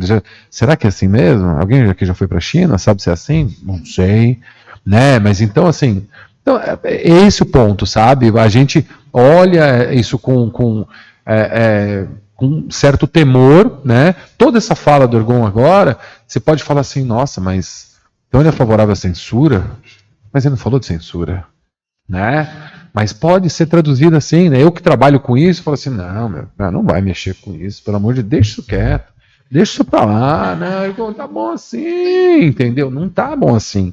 será que é assim mesmo? Alguém aqui já foi para a China, sabe se é assim? Não sei, né? Mas então assim, é esse o ponto, sabe? A gente olha isso com certo temor, né? Toda essa fala do Ergon agora, você pode falar assim, nossa, mas então ele é favorável à censura? Mas ele não falou de censura, né? Mas pode ser traduzido assim, né? Eu que trabalho com isso, falo assim, não vai mexer com isso, pelo amor de Deus, deixa isso quieto, deixa isso pra lá, né? Ergon, tá bom assim, entendeu? Não tá bom assim.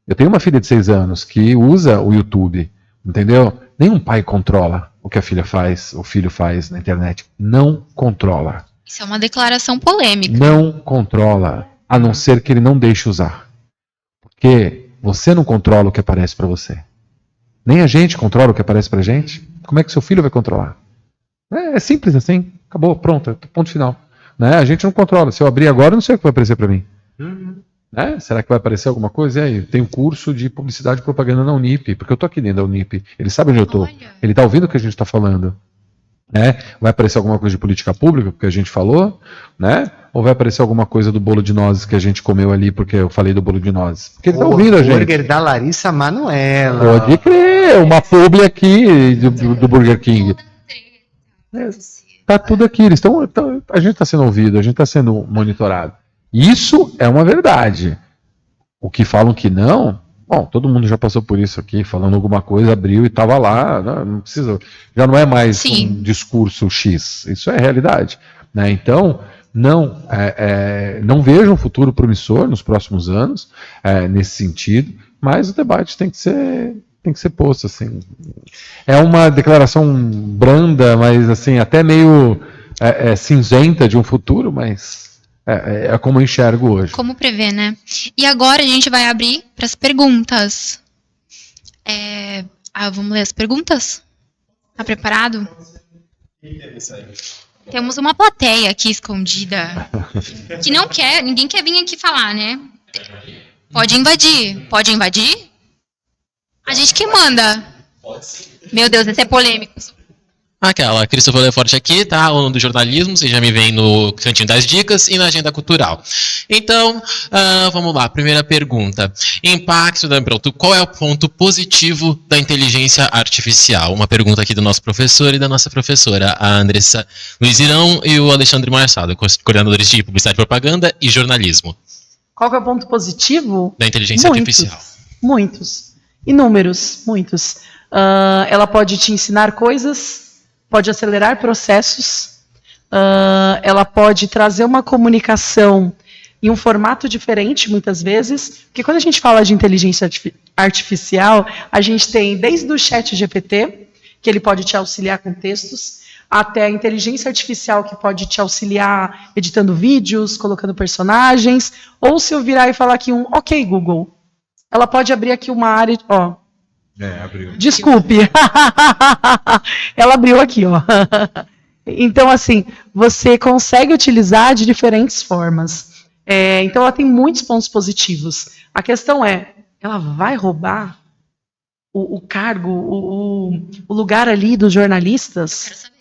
Eu tenho uma filha de 6 anos que usa o YouTube, entendeu? Nenhum pai controla o que a filha faz, o filho faz na internet. Não controla. Isso é uma declaração polêmica. Não controla, a não ser que ele não deixe usar. Porque você não controla o que aparece para você. Nem a gente controla o que aparece pra gente. Como é que seu filho vai controlar? É simples assim. Acabou, pronto, ponto final. Né? A gente não controla. Se eu abrir agora, eu não sei o que vai aparecer para mim. Né? Será que vai aparecer alguma coisa? E aí, tem um curso de publicidade e propaganda na Unip, porque eu tô aqui dentro da Unip. Ele sabe onde eu tô. Ele tá ouvindo o que a gente está falando. Né? Vai aparecer alguma coisa de política pública, porque a gente falou, né? Ou vai aparecer alguma coisa do bolo de nozes que a gente comeu ali, porque eu falei do bolo de nozes? Porque ele tá ouvindo a gente. O hambúrguer da Larissa Manoela. Pode crer, uma publi aqui do Burger King. Tá tudo aqui, a gente está sendo ouvido, a gente está sendo monitorado. Isso é uma verdade. O que falam que não, bom, todo mundo já passou por isso aqui, falando alguma coisa, abriu e estava lá, não precisa, já não é mais um discurso X, isso é realidade. Né? Então, não vejo um futuro promissor nos próximos anos, nesse sentido, mas o debate tem que ser posto, assim. É uma declaração branda, mas assim, até meio cinzenta de um futuro, mas é como eu enxergo hoje. Como prever, né? E agora a gente vai abrir para as perguntas. Vamos ler as perguntas? Tá preparado? Temos uma plateia aqui escondida que não quer, ninguém quer vir aqui falar, né? Pode invadir. Pode invadir? A gente que manda. Meu Deus, esse é polêmico. Aquela, Christopher Lefort aqui, tá? Aluno do jornalismo, você já me vem no Cantinho das Dicas e na Agenda Cultural. Então, vamos lá, primeira pergunta. Impacto pronto, qual é o ponto positivo da inteligência artificial? Uma pergunta aqui do nosso professor e da nossa professora, a Andressa Luiz Irão e o Alexandre Marçado, coordenadores de Publicidade, Propaganda e Jornalismo. Qual que é o ponto positivo? Da inteligência artificial. Muitos. Inúmeros, muitos. Ela pode te ensinar coisas, pode acelerar processos, ela pode trazer uma comunicação em um formato diferente, muitas vezes, porque quando a gente fala de inteligência artificial, a gente tem desde o ChatGPT, que ele pode te auxiliar com textos, até a inteligência artificial que pode te auxiliar editando vídeos, colocando personagens, ou se eu virar e falar aqui ok, Google, ela pode abrir aqui uma área, Abriu. Desculpe. Ela abriu aqui, Então, assim, você consegue utilizar de diferentes formas. Então, ela tem muitos pontos positivos. A questão é, ela vai roubar o cargo, o lugar ali dos jornalistas? Quero saber.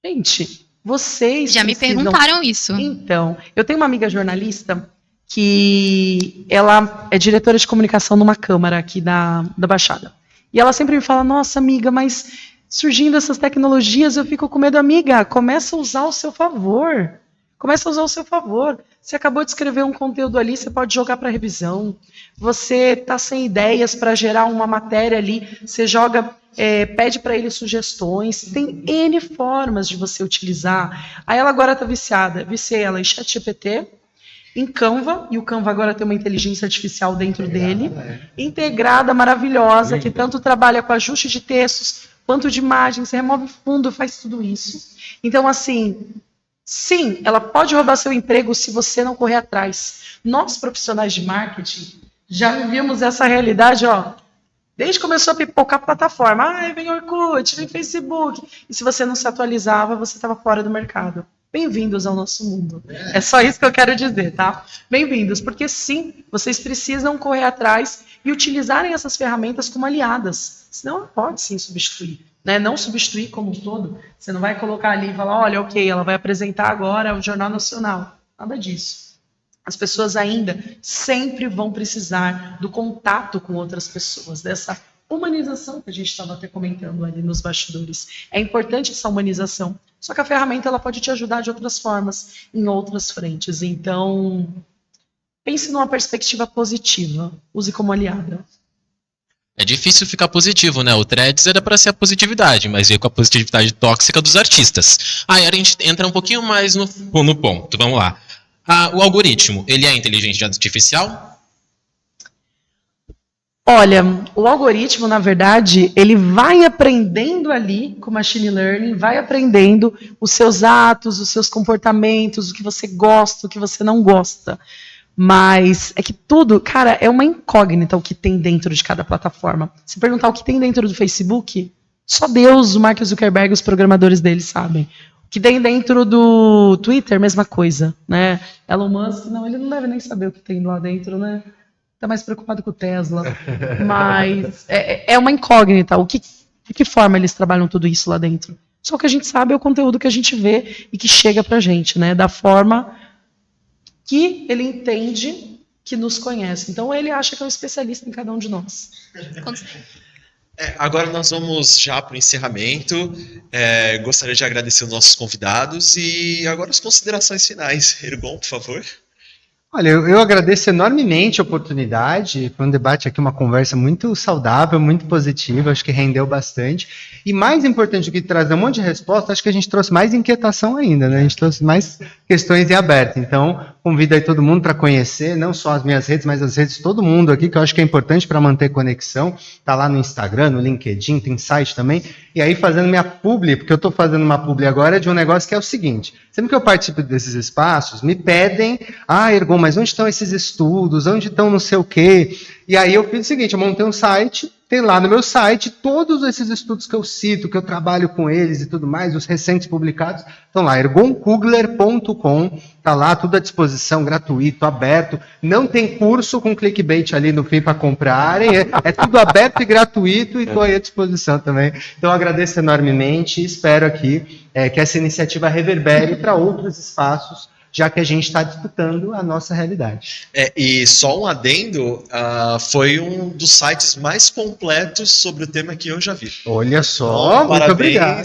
Gente, vocês Já me perguntaram isso. Então, eu tenho uma amiga jornalista que ela é diretora de comunicação numa câmara aqui da Baixada. E ela sempre me fala, nossa, amiga, mas surgindo essas tecnologias, eu fico com medo. Amiga, começa a usar ao seu favor. Você acabou de escrever um conteúdo ali, você pode jogar para revisão. Você está sem ideias para gerar uma matéria ali, você joga, pede para ele sugestões. Tem N formas de você utilizar. Aí ela agora está viciada. Viciei ela em ChatGPT, em Canva, e o Canva agora tem uma inteligência artificial dentro dele, integrada, maravilhosa, que tanto trabalha com ajuste de textos, quanto de imagens, remove fundo, faz tudo isso. Então, assim, sim, ela pode roubar seu emprego se você não correr atrás. Nós, profissionais de marketing, já vivemos essa realidade, desde que começou a pipocar a plataforma. Vem Orkut, vem Facebook. E se você não se atualizava, você estava fora do mercado. Bem-vindos ao nosso mundo. É só isso que eu quero dizer, tá? Bem-vindos, porque sim, vocês precisam correr atrás e utilizarem essas ferramentas como aliadas. Senão ela pode sim substituir. Né? Não substituir como um todo. Você não vai colocar ali e falar, olha, ok, ela vai apresentar agora o Jornal Nacional. Nada disso. As pessoas ainda sempre vão precisar do contato com outras pessoas, dessa humanização que a gente estava até comentando ali nos bastidores. É importante essa humanização. Só que a ferramenta ela pode te ajudar de outras formas, em outras frentes. Então, pense numa perspectiva positiva. Use como aliada. É difícil ficar positivo, né? O Threads era para ser a positividade, mas veio com a positividade tóxica dos artistas. Aí a gente entra um pouquinho mais no ponto. Vamos lá. O algoritmo, ele é inteligência artificial? Olha, o algoritmo, na verdade, ele vai aprendendo ali, com machine learning, vai aprendendo os seus atos, os seus comportamentos, o que você gosta, o que você não gosta. Mas é que tudo, cara, é uma incógnita o que tem dentro de cada plataforma. Se perguntar o que tem dentro do Facebook, só Deus, o Mark Zuckerberg e os programadores dele sabem. O que tem dentro do Twitter, mesma coisa, né? Elon Musk, não, ele não deve nem saber o que tem lá dentro, né? Está mais preocupado com o Tesla, mas é uma incógnita. De que forma eles trabalham tudo isso lá dentro? Só o que a gente sabe é o conteúdo que a gente vê e que chega para a gente, né? Da forma que ele entende que nos conhece. Então ele acha que é um especialista em cada um de nós. Agora nós vamos já para o encerramento. Gostaria de agradecer os nossos convidados e agora as considerações finais. Ergon, por favor. Olha, eu agradeço enormemente a oportunidade. Foi um debate aqui, uma conversa muito saudável, muito positiva, acho que rendeu bastante. E mais importante do que trazer um monte de resposta, acho que a gente trouxe mais inquietação ainda, né? A gente trouxe mais questões em aberto. Então, convido aí todo mundo para conhecer, não só as minhas redes, mas as redes de todo mundo aqui, que eu acho que é importante para manter conexão. Tá lá no Instagram, no LinkedIn, tem site também. E aí, fazendo minha publi, porque eu estou fazendo uma publi agora de um negócio que é o seguinte: sempre que eu participo desses espaços, me pedem, Ergon, mas onde estão esses estudos? Onde estão não sei o quê? E aí eu fiz o seguinte, eu montei um site tem lá no meu site todos esses estudos que eu cito, que eu trabalho com eles e tudo mais, os recentes publicados, estão lá, ergonkugler.com, está lá, tudo à disposição, gratuito, aberto, não tem curso com clickbait ali no fim para comprarem, é tudo aberto e gratuito e estou aí à disposição também. Então agradeço enormemente e espero aqui que essa iniciativa reverbere para outros espaços, já que a gente está disputando a nossa realidade. E só um adendo, foi um dos sites mais completos sobre o tema que eu já vi. Olha só, então, muito obrigado.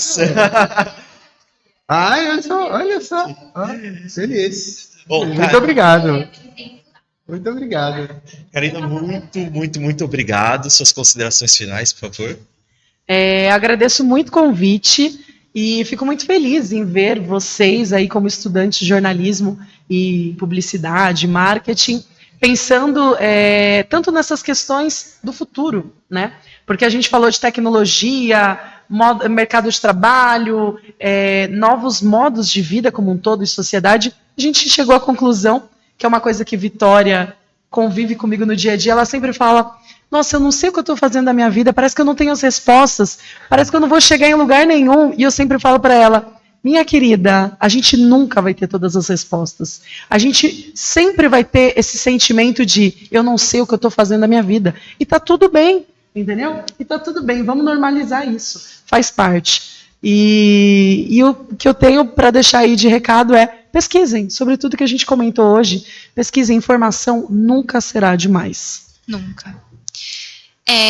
Olha só. Feliz. Bom, muito obrigado. Muito obrigado. Karina, muito obrigado. Suas considerações finais, por favor. Agradeço muito o convite. E fico muito feliz em ver vocês aí como estudantes de jornalismo e publicidade, marketing, pensando tanto nessas questões do futuro, né? Porque a gente falou de tecnologia, mercado de trabalho, novos modos de vida como um todo e sociedade. A gente chegou à conclusão, que é uma coisa que Vitória convive comigo no dia a dia, ela sempre fala: nossa, eu não sei o que eu estou fazendo da minha vida, parece que eu não tenho as respostas, parece que eu não vou chegar em lugar nenhum. E eu sempre falo para ela: minha querida, a gente nunca vai ter todas as respostas. A gente sempre vai ter esse sentimento de eu não sei o que eu estou fazendo da minha vida. E tá tudo bem, entendeu? E tá tudo bem, vamos normalizar isso, faz parte. E o que eu tenho para deixar aí de recado é: pesquisem sobre tudo que a gente comentou hoje. Pesquisem, informação nunca será demais. Nunca.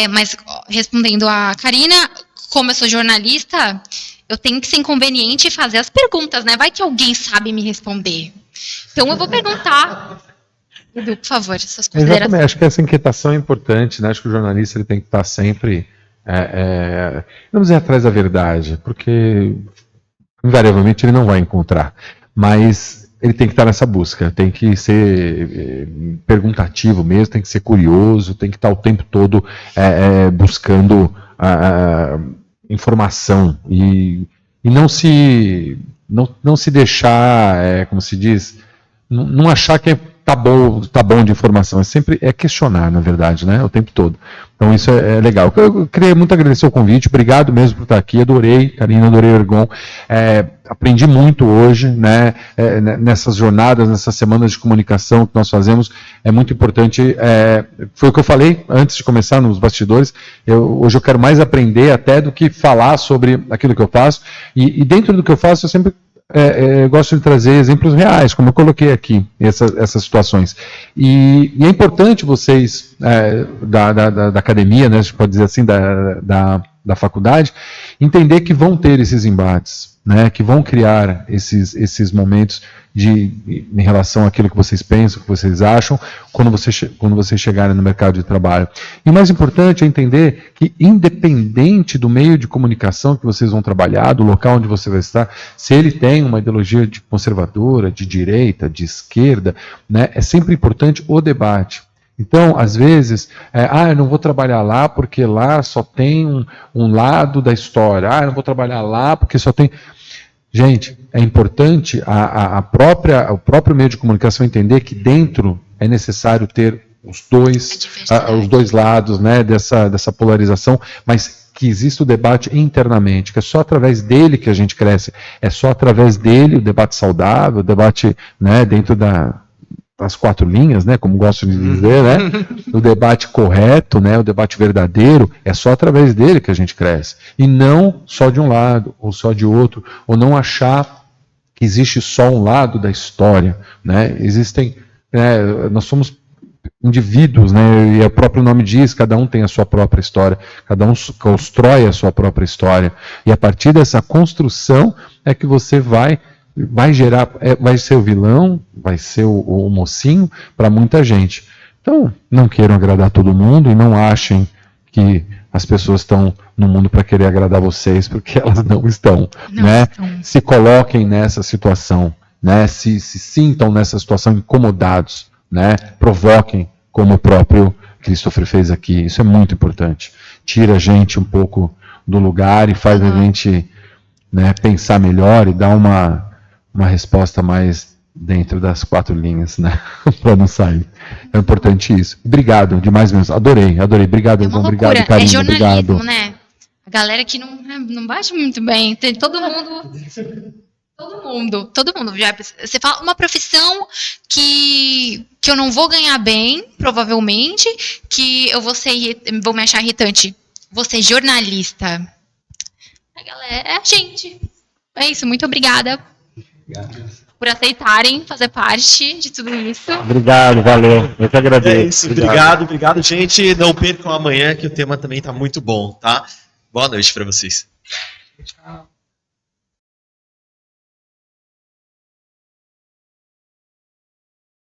Mas respondendo a Karina, como eu sou jornalista, eu tenho que ser inconveniente e fazer as perguntas, né? Vai que alguém sabe me responder. Então eu vou perguntar. Edu, por favor, suas considerações. Exatamente, acho que essa inquietação é importante, né? Acho que o jornalista ele tem que estar sempre, vamos dizer, atrás da verdade, porque invariavelmente ele não vai encontrar, mas ele tem que estar nessa busca, tem que ser perguntativo mesmo, tem que ser curioso, tem que estar o tempo todo buscando informação e não se deixar, como se diz, não achar que tá bom de informação, sempre questionar, na verdade, né, o tempo todo. Então isso é legal. Eu queria muito agradecer o convite, obrigado mesmo por estar aqui, adorei, Karina, adorei o Ergon, aprendi muito hoje, né, nessas jornadas, nessas semanas de comunicação que nós fazemos, é muito importante, foi o que eu falei antes de começar nos bastidores, hoje eu quero mais aprender até do que falar sobre aquilo que eu faço, e dentro do que eu faço eu sempre eu gosto de trazer exemplos reais, como eu coloquei aqui, essas situações. E é importante vocês, da academia, né, a gente pode dizer assim, da faculdade, entender que vão ter esses embates, né, que vão criar esses momentos em relação àquilo que vocês pensam, que vocês acham, quando vocês chegarem no mercado de trabalho. E o mais importante é entender que, independente do meio de comunicação que vocês vão trabalhar, do local onde você vai estar, se ele tem uma ideologia de conservadora, de direita, de esquerda, né, é sempre importante o debate. Então, às vezes, eu não vou trabalhar lá porque lá só tem um lado da história, eu não vou trabalhar lá porque só tem... Gente, é importante o próprio meio de comunicação entender que dentro é necessário ter os dois lados, né, dessa polarização, mas que existe o debate internamente, que é só através dele que a gente cresce, é só através dele o debate saudável, o debate, né, dentro das quatro linhas, né, como gosto de dizer, né, o debate correto, né, o debate verdadeiro, é só através dele que a gente cresce, e não só de um lado, ou só de outro, ou não achar que existe só um lado da história, né, nós somos indivíduos, né, e o próprio nome diz, cada um tem a sua própria história, cada um constrói a sua própria história, e a partir dessa construção é que você vai gerar, vai ser o vilão, vai ser o mocinho para muita gente. Então, não queiram agradar todo mundo e não achem que as pessoas estão no mundo para querer agradar vocês, porque elas não estão, né? Se coloquem nessa situação, né? Se sintam nessa situação incomodados, né? Provoquem, como o próprio Christopher fez aqui. Isso é muito importante. Tira a gente um pouco do lugar e faz a gente, né, pensar melhor e dar uma resposta mais dentro das 4 linhas, né? Para não sair. É importante isso. Obrigado, demais mesmo. Adorei. Obrigado, É uma João. loucura. Obrigado, Karina. É jornalismo, Obrigado. né? A galera que não bate muito bem. Tem todo mundo. Todo mundo. Já, você fala uma profissão que eu não vou ganhar bem, provavelmente, que eu vou me achar irritante. Vou ser jornalista. A galera é a gente. É isso, muito obrigada por aceitarem fazer parte de tudo isso. Obrigado, valeu. Eu que agradeço. É isso, obrigado, gente. Não percam amanhã, que o tema também tá muito bom, tá? Boa noite para vocês. Tchau.